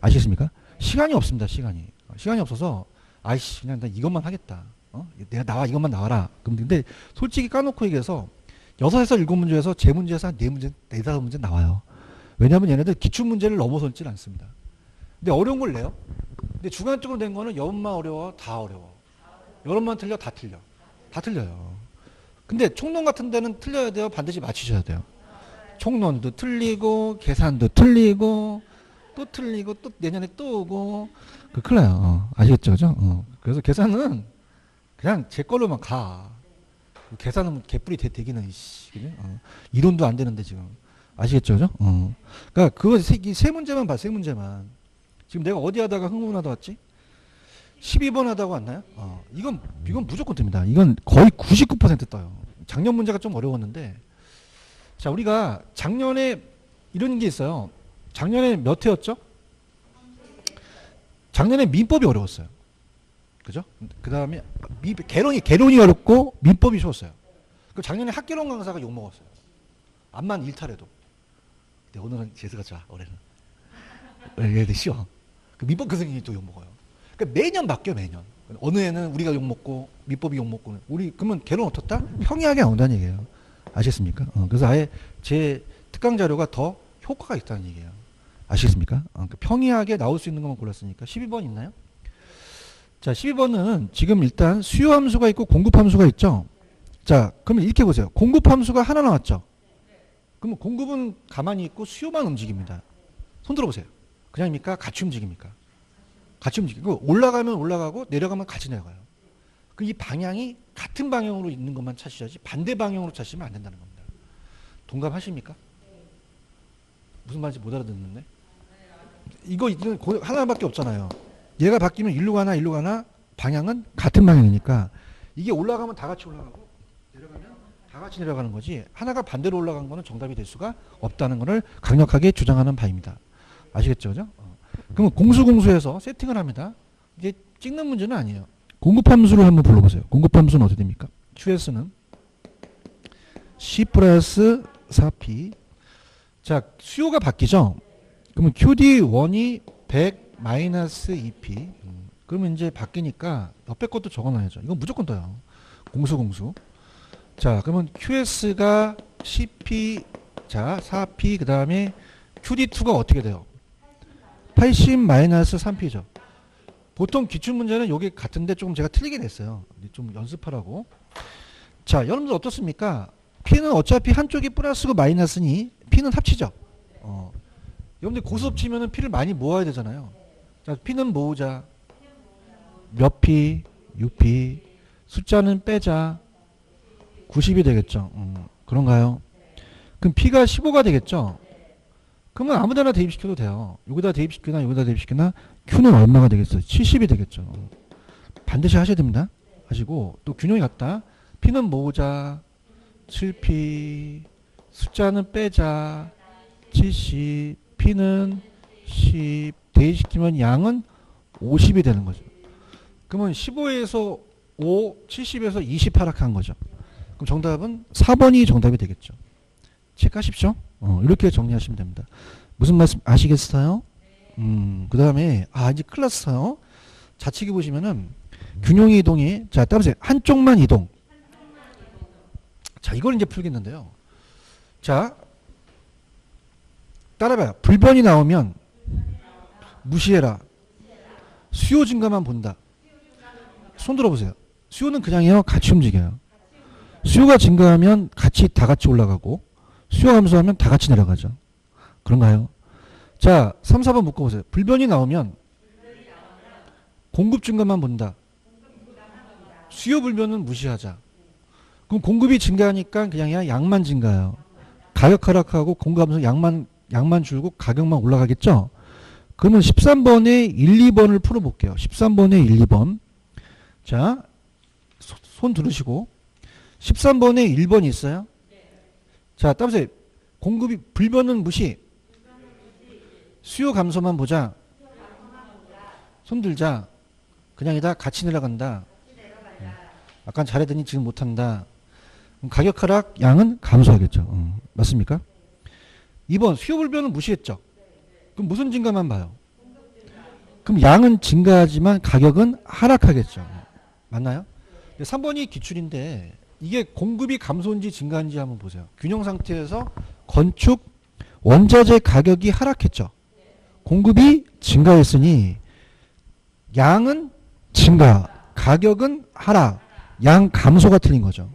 아시겠습니까? 시간이 없습니다, 시간이. 시간이 없어서 아이씨, 그냥 나 이것만 하겠다. 내가 이것만 나와라. 근데 솔직히 까놓고 얘기해서 6에서 7문제에서 제 문제에서 한 4문제, 4, 5문제 나와요. 왜냐하면 얘네들 기출문제를 넘어서질 않습니다. 근데 어려운 걸 내요. 근데 주관적으로 된 거는 여분만 어려워, 다 어려워. 여론만 틀려, 다 틀려. 다 틀려요. 근데 총론 같은 데는 틀려야 돼요, 반드시 맞히셔야 돼요. 총론도 틀리고, 계산도 틀리고, 또 틀리고, 또 내년에 또 오고, 큰일 나요. 아시겠죠, 그죠? 그래서 계산은 그냥 제 걸로만 가. 계산은 개뿔이 되기는, 이론도 안 되는데 지금. 아시겠죠, 그죠? 그러니까 그거 세 문제만 봐, 세 문제만. 지금 내가 어디 하다가 흥분하다 왔지? 12번 하다가 왔나요? 이건 무조건 됩니다. 이건 거의 99% 떠요. 작년 문제가 좀 어려웠는데, 자, 우리가 작년에 이런 게 있어요. 작년에 몇 회였죠? 작년에 민법이 어려웠어요. 그죠? 그 다음에 개론이 어렵고 민법이 쉬웠어요. 그 작년에 학개론 강사가 욕먹었어요. 암만 일탈해도. 근데 오늘은 재수가 좋아, 올해는. 얘들 쉬워. 그 민법 교수님이 또 욕먹어요. 그러니까 매년 바뀌어, 매년. 어느 해는 우리가 욕먹고, 민법이 욕먹고, 우리, 그러면 개론 어떻다? 평이하게 나온다는 얘기예요. 아시겠습니까? 그래서 아예 제 특강 자료가 더 효과가 있다는 얘기예요. 아시겠습니까? 그러니까 평이하게 나올 수 있는 것만 골랐으니까. 12번 있나요? 자, 12번은 지금 일단 수요 함수가 있고 공급 함수가 있죠? 자, 그러면 이렇게 보세요. 공급 함수가 하나 나왔죠? 그러면 공급은 가만히 있고 수요만 움직입니다. 손 들어보세요. 그냥입니까? 같이 움직입니까? 같이 움직이고 올라가면 올라가고 내려가면 같이 내려가요. 그 이 방향이 같은 방향으로 있는 것만 찾으셔야지 반대 방향으로 찾으시면 안 된다는 겁니다. 동감하십니까? 무슨 말인지 못 알아듣는데? 이거 하나밖에 없잖아요. 얘가 바뀌면 일로 가나 방향은 같은 방향이니까 이게 올라가면 다 같이 올라가고 내려가면 다 같이 내려가는 거지 하나가 반대로 올라간 거는 정답이 될 수가 없다는 것을 강력하게 주장하는 바입니다. 아시겠죠? 그죠? 그러면 공수에서 세팅을 합니다. 이게 찍는 문제는 아니에요. 공급함수를 한번 불러보세요. 공급함수는 어떻게 됩니까? QS는 C 플러스 4P. 자, 수요가 바뀌죠? 그러면 QD1이 100 마이너스 2P. 그러면 이제 바뀌니까 옆에 것도 적어놔야죠. 이건 무조건 떠요. 공수. 자, 그러면 QS가 CP, 자, 4P, 그 다음에 QD2가 어떻게 돼요? 80 마이너스 3P죠. 보통 기출문제는 요게 같은데 조금 제가 틀리게 냈어요. 좀 연습하라고. 자, 여러분들 어떻습니까? P는 어차피 한쪽이 플러스고 마이너스니 P는 합치죠. 여러분들 고수업 치면은 P를 많이 모아야 되잖아요. 자, P는 모으자. 몇 P, 6P. 숫자는 빼자. 90이 되겠죠. 그런가요? 그럼 P가 15가 되겠죠. 그러면 아무데나 대입시켜도 돼요. 여기다 대입시키나 여기다 대입시키나 Q는 얼마가 되겠어요? 70이 되겠죠. 반드시 하셔야 됩니다. 하시고 또 균형이 같다. P는 모으자. 7P. 숫자는 빼자. 70. P는 10. 대입시키면 양은 50이 되는 거죠. 그러면 15에서 5, 70에서 20 하락한 거죠. 그럼 정답은 4번이 정답이 되겠죠. 체크하십시오. 이렇게 정리하시면 됩니다. 무슨 말씀 아시겠어요? 그 다음에 이제 큰일 났어요. 좌측에 보시면은 균형의 이동이 자 따라보세요. 한쪽만 이동. 자 이걸 이제 풀겠는데요. 자 따라봐요. 불변이 나오면 무시해라. 수요 증가만 본다. 손 들어보세요. 수요는 그냥요. 같이 움직여요. 수요가 증가하면 다 같이 올라가고 수요 감소하면 다 같이 내려가죠. 그런가요? 자, 3, 4번 묶어보세요. 불변이 나오면 공급 증가만 본다. 수요 불변은 무시하자. 그럼 공급이 증가하니까 그냥 양만 증가해요. 가격 하락하고 공급 감소 양만 줄고 가격만 올라가겠죠? 그러면 13번에 1, 2번을 풀어볼게요. 13번에 1, 2번. 자, 손 들으시고 13번에 1번 있어요? 자, 따보세요. 공급이 불변은 무시. 수요 감소만 보자. 손 들자. 그냥이다. 같이 내려간다. 약간 잘하더니 지금 못한다. 그럼 가격 하락 양은 감소하겠죠. 맞습니까? 2번 수요 불변은 무시했죠. 그럼 무슨 증가만 봐요? 그럼 양은 증가하지만 가격은 하락하겠죠. 맞나요? 3번이 기출인데 이게 공급이 감소인지 증가인지 한번 보세요. 균형 상태에서 건축 원자재 가격이 하락했죠. 공급이 증가했으니 양은 증가, 가격은 하락, 양 감소가 틀린 거죠.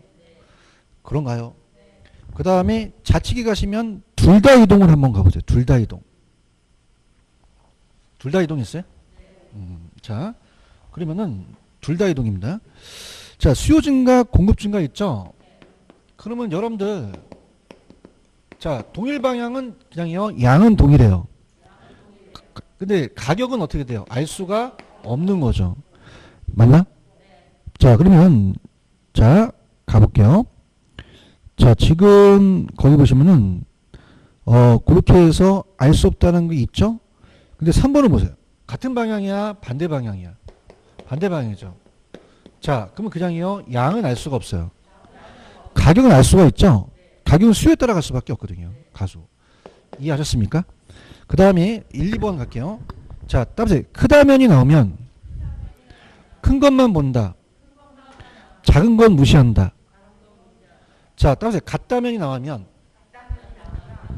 그런가요? 그 다음에 좌측에 가시면 둘 다 이동을 한번 가보세요. 둘 다 이동. 둘 다 이동 있어요? 자, 그러면은 둘 다 이동입니다. 자, 수요 증가, 공급 증가 있죠? 그러면 여러분들, 자, 동일 방향은 그냥요, 양은 동일해요. 근데 가격은 어떻게 돼요? 알 수가 없는 거죠. 맞나? 자, 그러면, 자, 가볼게요. 자, 지금 거기 보시면은 그렇게 해서 알 수 없다는 게 있죠? 근데 3번을 보세요. 같은 방향이야, 반대 방향이야? 반대 방향이죠. 자, 그러면 그냥요, 양은 알 수가 없어요. 가격은 알 수가 있죠? 가격은 수요에 따라갈 수밖에 없거든요. 가수. 이해하셨습니까? 그 다음에 1, 2번 갈게요. 자, 따보세요. 크다면이 나오면 큰 것만 본다. 작은 건 무시한다. 자, 따보세요. 같다면이 나오면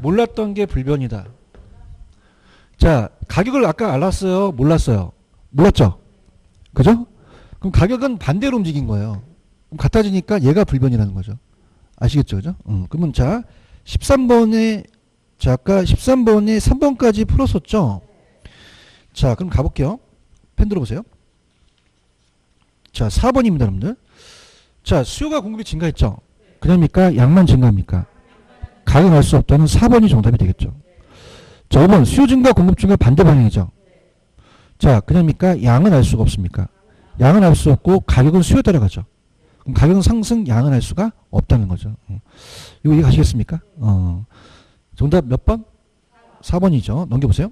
몰랐던 게 불변이다. 자, 가격을 아까 알았어요? 몰랐어요? 몰랐죠? 그죠? 그럼 가격은 반대로 움직인 거예요. 그럼 같아지니까 얘가 불변이라는 거죠. 아시겠죠? 그죠? 그러면 자, 13번에, 자, 아까 13번에 3번까지 풀었었죠? 자, 그럼 가볼게요. 펜 들어보세요. 자, 4번입니다, 여러분들. 자, 수요가 공급이 증가했죠? 그냥입니까? 양만 증가합니까? 가격 알 수 없다는 4번이 정답이 되겠죠. 자, 5번 수요 증가 공급 증가 반대 방향이죠. 자, 그냥입니까? 양은 알 수가 없습니까? 양은 알 수 없고 가격은 수요에 따라가죠. 그럼 가격은 상승, 양은 알 수가 없다는 거죠. 이거 이해가시겠습니까? 정답 몇 번? 4번이죠. 넘겨보세요.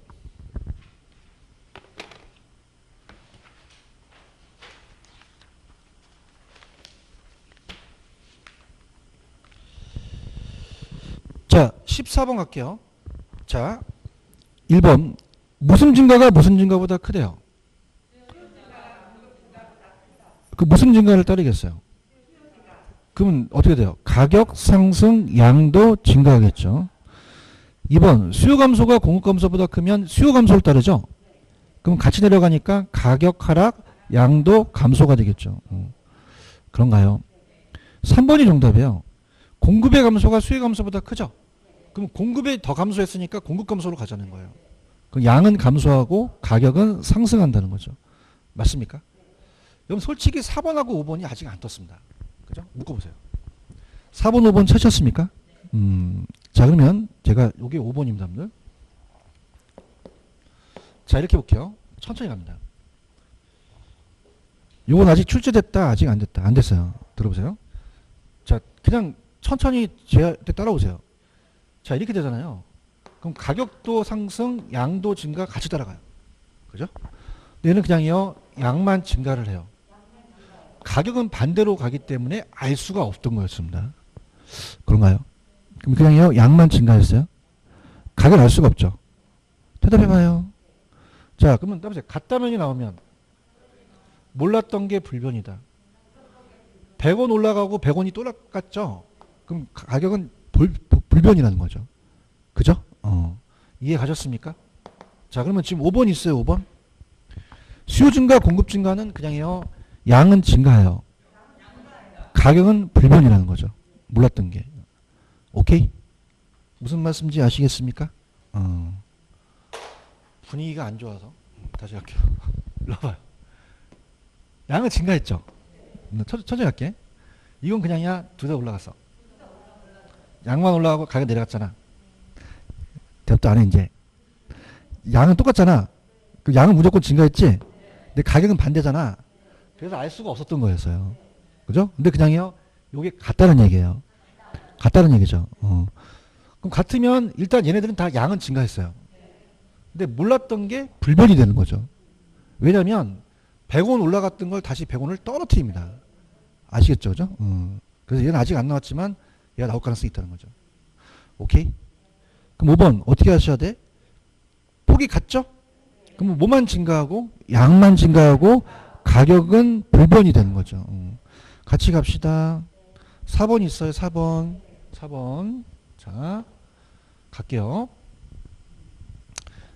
자, 14번 갈게요. 자, 1번. 무슨 증가가 무슨 증가보다 크대요? 그 무슨 증가를 따르겠어요? 그러면 어떻게 돼요? 가격 상승, 양도 증가하겠죠. 2번. 수요 감소가 공급 감소보다 크면 수요 감소를 따르죠? 그럼 같이 내려가니까 가격 하락, 양도 감소가 되겠죠. 그런가요? 3번이 정답이에요. 공급의 감소가 수요 감소보다 크죠? 그럼 공급이 더 감소했으니까 공급 감소로 가자는 거예요. 그럼 양은 감소하고 가격은 상승한다는 거죠. 맞습니까? 여러분 솔직히 4번하고 5번이 아직 안 떴습니다. 그죠? 묶어보세요. 4번, 5번 찾으셨습니까? 자, 그러면 제가 요게 5번입니다, 여러분들. 자, 이렇게 볼게요. 천천히 갑니다. 요건 아직 출제됐다, 아직 안 됐다. 안 됐어요. 들어보세요. 자, 그냥 천천히 제 따라오세요. 자, 이렇게 되잖아요. 그럼 가격도 상승, 양도 증가 같이 따라가요. 그죠? 얘는 그냥요, 양만 증가를 해요. 가격은 반대로 가기 때문에 알 수가 없던 거였습니다. 그런가요? 그럼 그냥요, 양만 증가했어요? 가격을 알 수가 없죠. 대답해봐요. 자, 그러면 따보세요. 같다면이 나오면 몰랐던 게 불변이다. 100원 올라가고 100원이 또 올라갔죠? 그럼 가격은 불변이라는 거죠. 그죠? 이해 가셨습니까? 자, 그러면 지금 5번 있어요, 5번. 수요 증가, 공급 증가는 그냥요, 양은 증가해요. 가격은 불변이라는 거죠. 몰랐던 게. 오케이? 무슨 말씀인지 아시겠습니까? 분위기가 안 좋아서. 다시 할게요. 일로 와봐요. 양은 증가했죠? 천천히 할게. 이건 그냥이야, 둘 다 올라갔어. 양만 올라가고 가격 내려갔잖아. 대답도 안 해, 이제. 양은 똑같잖아. 그 양은 무조건 증가했지? 근데 가격은 반대잖아. 그래서 알 수가 없었던 거였어요. 그죠? 근데 그냥요, 요게 같다는 얘기예요. 같다는 얘기죠. 그럼 같으면 일단 얘네들은 다 양은 증가했어요. 근데 몰랐던 게 불변이 되는 거죠. 왜냐면 100원 올라갔던 걸 다시 100원을 떨어뜨립니다. 아시겠죠? 그죠? 그래서 얘는 아직 안 나왔지만 얘가 나올 가능성이 있다는 거죠. 오케이? 그럼 5번 어떻게 하셔야 돼? 폭이 같죠? 그럼 뭐만 증가하고 양만 증가하고 가격은 불변이 되는 거죠. 같이 갑시다. 4번 있어요. 4번. 4번. 자, 갈게요.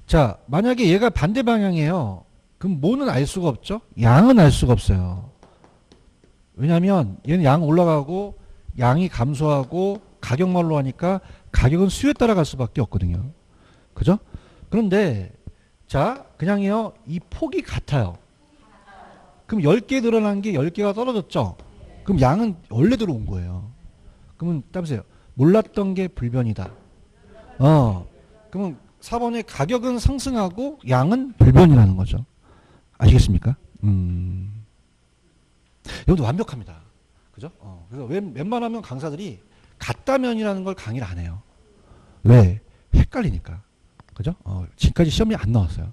자, 만약에 얘가 반대 방향이에요. 그럼 뭐는 알 수가 없죠? 양은 알 수가 없어요. 왜냐하면 얘는 양 올라가고 양이 감소하고 가격말로 하니까 가격은 수요에 따라갈 수밖에 없거든요. 그죠? 그런데 자, 그냥요, 이 폭이 같아요. 그럼 10개 늘어난 게 10개가 떨어졌죠? 그럼 양은 원래대로 온 거예요. 그러면 따보세요. 몰랐던 게 불변이다. 그러면 4번의 가격은 상승하고 양은 불변이라는 거죠. 아시겠습니까? 이것도 완벽합니다. 그죠? 그래서 웬만하면 강사들이 같다면이라는 걸 강의를 안 해요. 왜? 헷갈리니까. 그죠? 지금까지 시험이 안 나왔어요.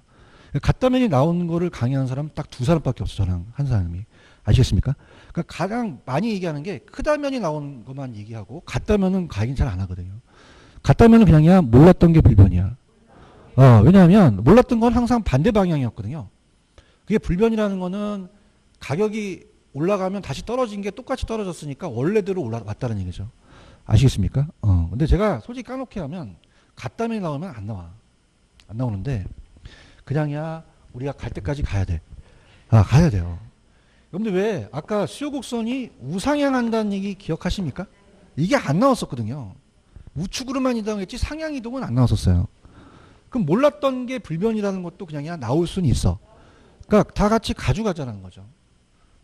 같다면이 나오는 거를 강의하는 사람은 딱 두 사람밖에 없어, 저랑 한 사람이. 아시겠습니까? 그러니까 가장 많이 얘기하는 게 크다면이 나오는 것만 얘기하고 같다면은 강의 잘 안 하거든요. 같다면은 그냥이야 몰랐던 게 불변이야. 왜냐하면 몰랐던 건 항상 반대 방향이었거든요. 그게 불변이라는 거는 가격이 올라가면 다시 떨어진 게 똑같이 떨어졌으니까 원래대로 올라왔다는 얘기죠. 아시겠습니까? 근데 제가 솔직히 까놓게 하면 같다면이 나오면 안 나와. 안 나오는데 그냥이야 우리가 갈 때까지 가야 돼. 가야 돼요. 근데 왜 아까 수요 곡선이 우상향한다는 얘기 기억하십니까? 이게 안 나왔었거든요. 우측으로만 이동했지 상향 이동은 안 나왔었어요. 그럼 몰랐던 게 불변이라는 것도 그냥이야 나올 수는 있어. 그러니까 다 같이 가져가자는 거죠.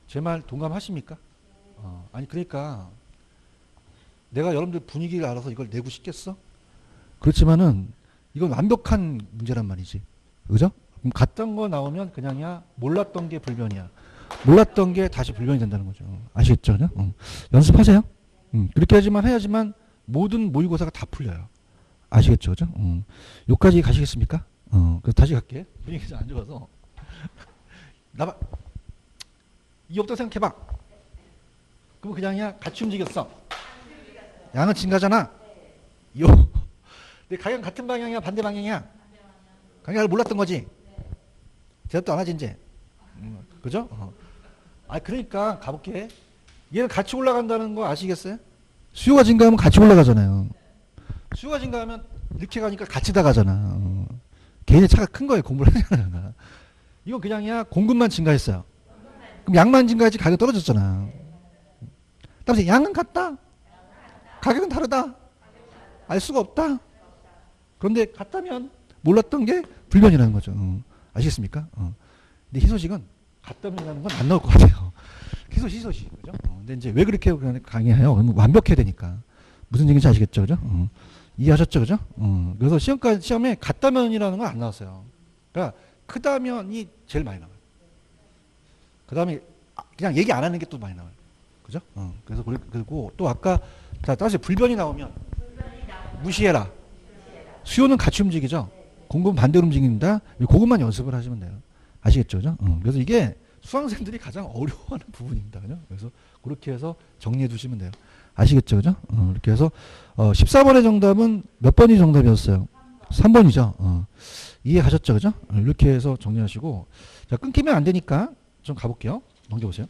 제 말 동감하십니까? 아니 그러니까 내가 여러분들 분위기를 알아서 이걸 내고 싶겠어? 그렇지만은 이건 완벽한 문제란 말이지. 그죠? 그럼 같던 거 나오면 그냥이야 몰랐던 게 불변이야. 몰랐던 게 다시 불변이 된다는 거죠. 아시겠죠? 그죠? 연습하세요. 그렇게 해야지만 모든 모의고사가 다 풀려요. 아시겠죠? 그죠? 여기까지 가시겠습니까? 그래서 다시 갈게. 분위기가 좀 안 좋아서. 나봐. 이 없다 생각해봐. 그럼 그냥이야 같이 움직였어. 양은 증가잖아. 요. 근데 가격 같은 방향이야 반대 방향이야? 가격을 몰랐던 거지. 대답도 안 하지 이제. 그죠? 그러니까 가볼게. 얘는 같이 올라간다는 거 아시겠어요? 수요가 증가하면 같이 올라가잖아요. 수요가 증가하면 이렇게 가니까 같이 다 가잖아. 개인의 차가 큰 거예요. 공부를 하잖아. 이건 그냥이야 공급만 증가했어요. 그럼 양만 증가했지 가격 떨어졌잖아. 따라서 양은 같다. 가격은 다르다. 알 수가 없다. 그런데 같다면 몰랐던 게 불변이라는 거죠. 아시겠습니까? 근데 희소식은 같다면이라는 건 안 나올 것 같아요. 희소식. 그죠? 근데 이제 왜 그렇게 강의해요? 완벽해야 되니까. 무슨 얘기인지 아시겠죠? 그죠? 이해하셨죠? 그죠? 그래서 시험에 같다면이라는 건 안 나왔어요. 그러니까 크다면이 제일 많이 나와요. 그 다음에 그냥 얘기 안 하는 게 또 많이 나와요. 그죠? 그래서 그리고 또 아까 따라서 불변이 나오면 무시해라. 수요는 같이 움직이죠. 공급은 반대로 움직인다. 그것만 연습을 하시면 돼요. 아시겠죠? 그죠? 그래서 이게 수강생들이 가장 어려워하는 부분입니다. 그죠? 그래서 그렇게 해서 정리해 두시면 돼요. 아시겠죠? 그죠? 이렇게 해서 14번의 정답은 몇 번이 정답이었어요? 3번이죠. 이해하셨죠? 그죠? 이렇게 해서 정리하시고 자, 끊기면 안 되니까 좀 가볼게요. 넘겨보세요.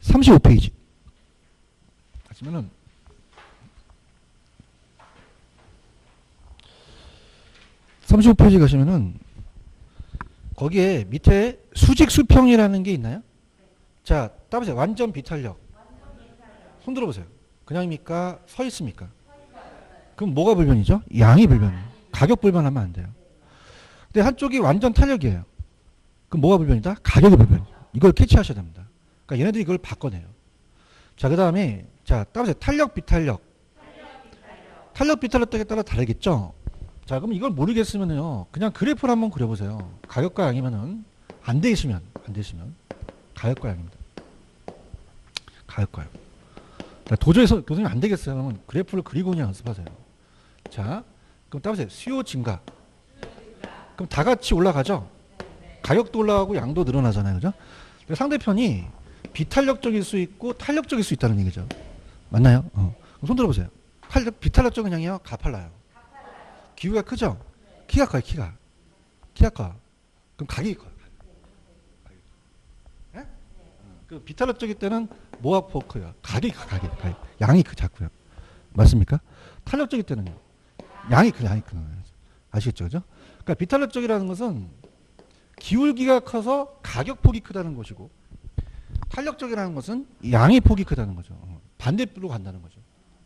35페이지. 하시면은 35페이지 가시면은 거기에 밑에 수직 수평이라는 게 있나요? 자, 따보세요. 완전 비탄력. 손 들어보세요. 그냥입니까? 서 있습니까? 그럼 뭐가 불변이죠? 양이 불변이에요. 가격 불변하면 안 돼요. 근데 한쪽이 완전 탄력이에요. 그럼 뭐가 불변이다? 가격이 불변이에요. 이걸 캐치하셔야 됩니다. 그러니까 얘네들이 이걸 바꿔내요. 자, 그 다음에 자, 따보세요. 탄력 비탄력. 탄력 비탄력에 따라 다르겠죠? 자, 그럼 이걸 모르겠으면요. 그냥 그래프를 한번 그려보세요. 가격과 양이면은 안 돼 있으면 가격과 양입니다. 가격과 양. 도저히 교수님 안 되겠어요. 그러면 그래프를 그리고 그냥 연습하세요. 자, 그럼 따보세요. 수요 증가. 그럼 다 같이 올라가죠? 가격도 올라가고 양도 늘어나잖아요. 그죠? 상대편이 비탄력적일 수 있고 탄력적일 수 있다는 얘기죠. 맞나요? 그럼 손 들어보세요. 비탄력적인 양이요? 가팔라요. 기후가 크죠? 키가 커요. 키가 커. 그럼 가격이 커요. 네? 그 비탄력적일 때는 뭐가 커요? 가격이 커. 양이 작고요. 맞습니까? 탄력적일 때는요. 양이 커요. 아시겠죠? 그죠? 그러니까 비탄력적이라는 것은 기울기가 커서 가격폭이 크다는 것이고 탄력적이라는 것은 양의 폭이 크다는 거죠. 반대로 간다는 거죠.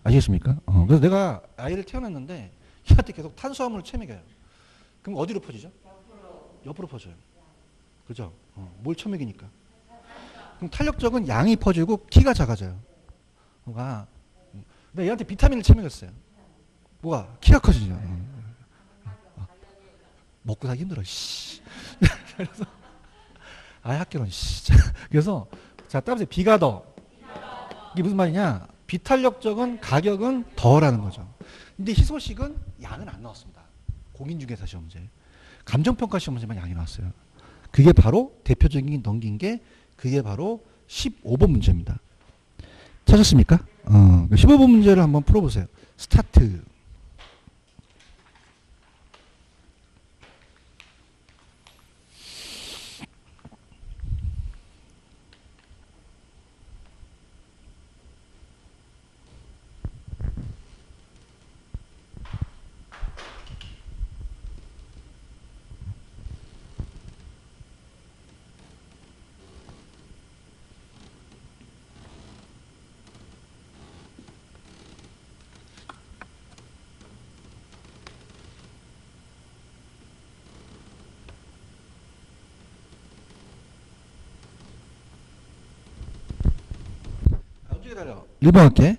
아시겠습니까? 그래서 내가 아이를 태어났는데 얘한테 계속 탄수화물을 처먹여요. 그럼 어디로 퍼지죠? 옆으로 퍼져요. 그죠? 뭘 처먹이니까. 그럼 탄력적은 양이 퍼지고 키가 작아져요. 뭐가? 근데 얘한테 비타민을 처먹였어요. 뭐가? 키가 커지죠. 먹고 살기 힘들어. 그래서 학교는 그래서 자, 따라서 비가 더 이게 무슨 말이냐? 비탄력적은 가격은 덜하는 거죠. 근데 희소식은 양은 안 나왔습니다. 공인중개사 시험 문제. 감정평가 시험 문제만 양이 나왔어요. 그게 바로 대표적인 넘긴 게 그게 바로 15번 문제입니다. 찾았습니까? 15번 문제를 한번 풀어보세요. 스타트. 기다려. 1번 할게.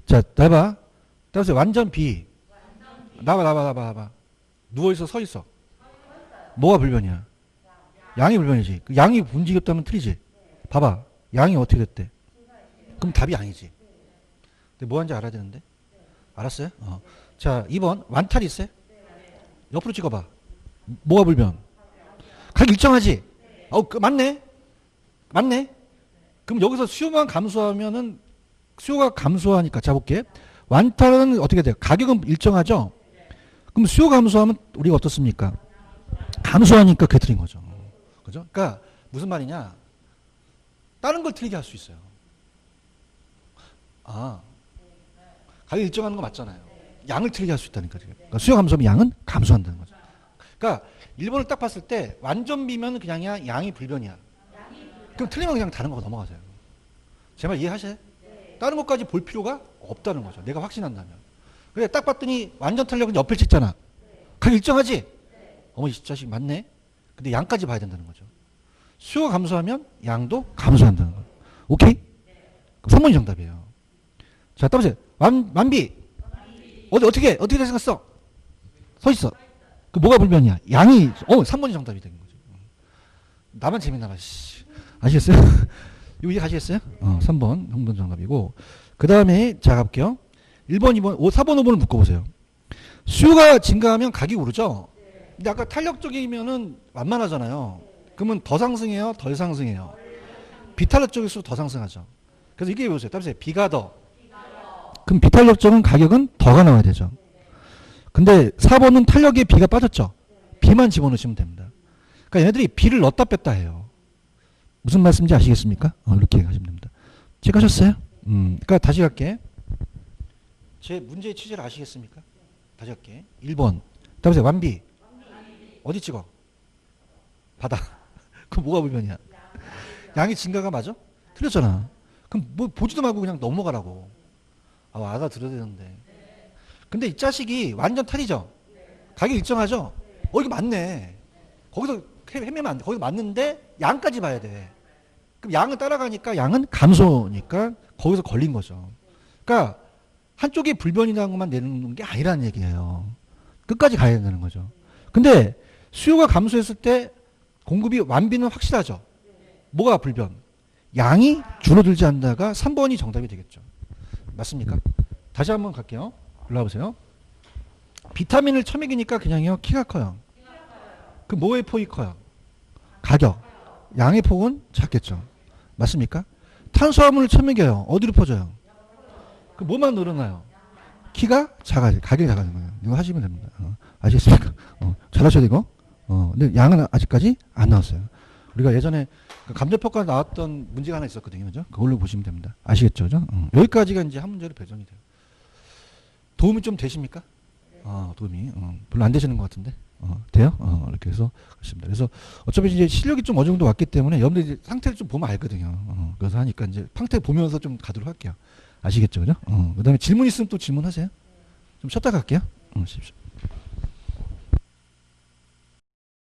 자, 나봐. 따라서 완전 B. 나봐. 누워있어, 서있어. 뭐가 불변이야? 양이 불변이지. 그 양이 움직였다면 틀리지. 봐봐. 양이 어떻게 됐대? 그럼 답이 양이지. 근데 뭐 하는지 알아야 되는데? 알았어요? 자, 2번. 완탈이 있어요? 옆으로 찍어봐. 뭐가 불변? 가격 일정하지? 맞네. 그럼 여기서 수요만 감소하면은 수요가 감소하니까 자볼게. 완탈은 어떻게 돼요? 가격은 일정하죠? 그럼 수요 감소하면 우리가 어떻습니까? 감소하니까 그게 틀린 거죠. 그죠? 그러니까 무슨 말이냐? 다른 걸 틀리게 할 수 있어요. 가격 일정하는 거 맞잖아요. 양을 틀리게 할 수 있다니까. 그러니까 수요 감소하면 양은 감소한다는 거죠. 그러니까 1번을 딱 봤을 때 완전 비면 그냥 양이 불변이야. 그럼 틀리면 그냥 다른 거 넘어가세요. 제 말 이해하세요? 다른 것까지 볼 필요가 없다는 거죠. 내가 확신한다면. 그래, 딱 봤더니 완전 탄력은 옆을 찍잖아. 가격 일정하지? 어머, 이 자식 맞네? 근데 양까지 봐야 된다는 거죠. 수요가 감소하면 양도 감소한다는 거예요. 오케이? 그럼 3번이 정답이에요. 자, 따보세요. 완비. 어떻게 생겼어? 서 있어. 그 뭐가 불변이야? 양이, 3번이 정답이 된 거죠. 나만 재밌나 봐, 씨. 아시겠어요? 이거 이해하시겠어요? 3번 형번 정답이고. 그 다음에 자 가볼게요. 1번, 2번, 4번, 5번을 묶어보세요. 수요가 증가하면 가격이 오르죠? 근데 아까 탄력적이면은 완만하잖아요. 그러면 더 상승해요? 덜 상승해요? 비탄력적일수록 더 상승하죠. 그래서 이게 보세요. 따라서 B가 더. 그럼 비탄력적은 가격은 더가 나와야 되죠. 근데 4번은 탄력에 B가 빠졌죠? B만 집어넣으시면 됩니다. 그러니까 얘네들이 B를 넣었다 뺐다 해요. 무슨 말씀인지 아시겠습니까? 이렇게 하시면 됩니다. 체크하셨어요? 그러니까 다시 갈게. 제 문제의 취지를 아시겠습니까? 다시 갈게. 1번. 다음에 완비. 어디 찍어? 바다. 그럼 뭐가 불변이야? 양의 증가가 맞아? 틀렸잖아. 그럼 뭐 보지도 말고 그냥 넘어가라고. 알아들어야 되는데. 근데 이 자식이 완전 탈이죠? 가격 일정하죠? 이거 맞네. 거기서 헤매면 안 돼. 거기서 맞는데 양까지 봐야 돼. 그럼 양을 따라가니까 양은 감소니까 거기서 걸린 거죠. 그러니까 한쪽에 불변이라는 것만 내는 게 아니라는 얘기예요. 끝까지 가야 된다는 거죠. 근데 수요가 감소했을 때 공급이 완비는 확실하죠. 뭐가 불변? 양이 줄어들지 않다가 3번이 정답이 되겠죠. 맞습니까? 다시 한번 갈게요. 올라와보세요. 비타민을 처먹이니까 그냥요 키가 커요. 그 뭐의 폭이 커요? 가격. 양의 폭은 작겠죠. 맞습니까? 탄수화물을 처먹여요. 어디로 퍼져요? 그 뭐만 늘어나요? 키가 작아지, 가격이 작아지는 거예요. 이거 하시면 됩니다. 아시겠습니까? 잘하셔야 되고. 근데 양은 아직까지 안 나왔어요. 우리가 예전에 감정평가 나왔던 문제가 하나 있었거든요. 그죠? 그걸로 보시면 됩니다. 아시겠죠? 그죠? 여기까지가 이제 한 문제로 배정이 돼요. 도움이 좀 되십니까? 도움이. 별로 안 되시는 것 같은데. 돼요? 이렇게 해서 그렇습니다. 그래서 어차피 이제 실력이 좀 어느 정도 왔기 때문에 여러분들 이제 상태를 좀 보면 알거든요. 그래서 하니까 이제 상태 보면서 좀 가도록 할게요. 아시겠죠? 그죠? 그 다음에 질문 있으면 또 질문하세요. 좀 쉬었다 갈게요. 쉽시오.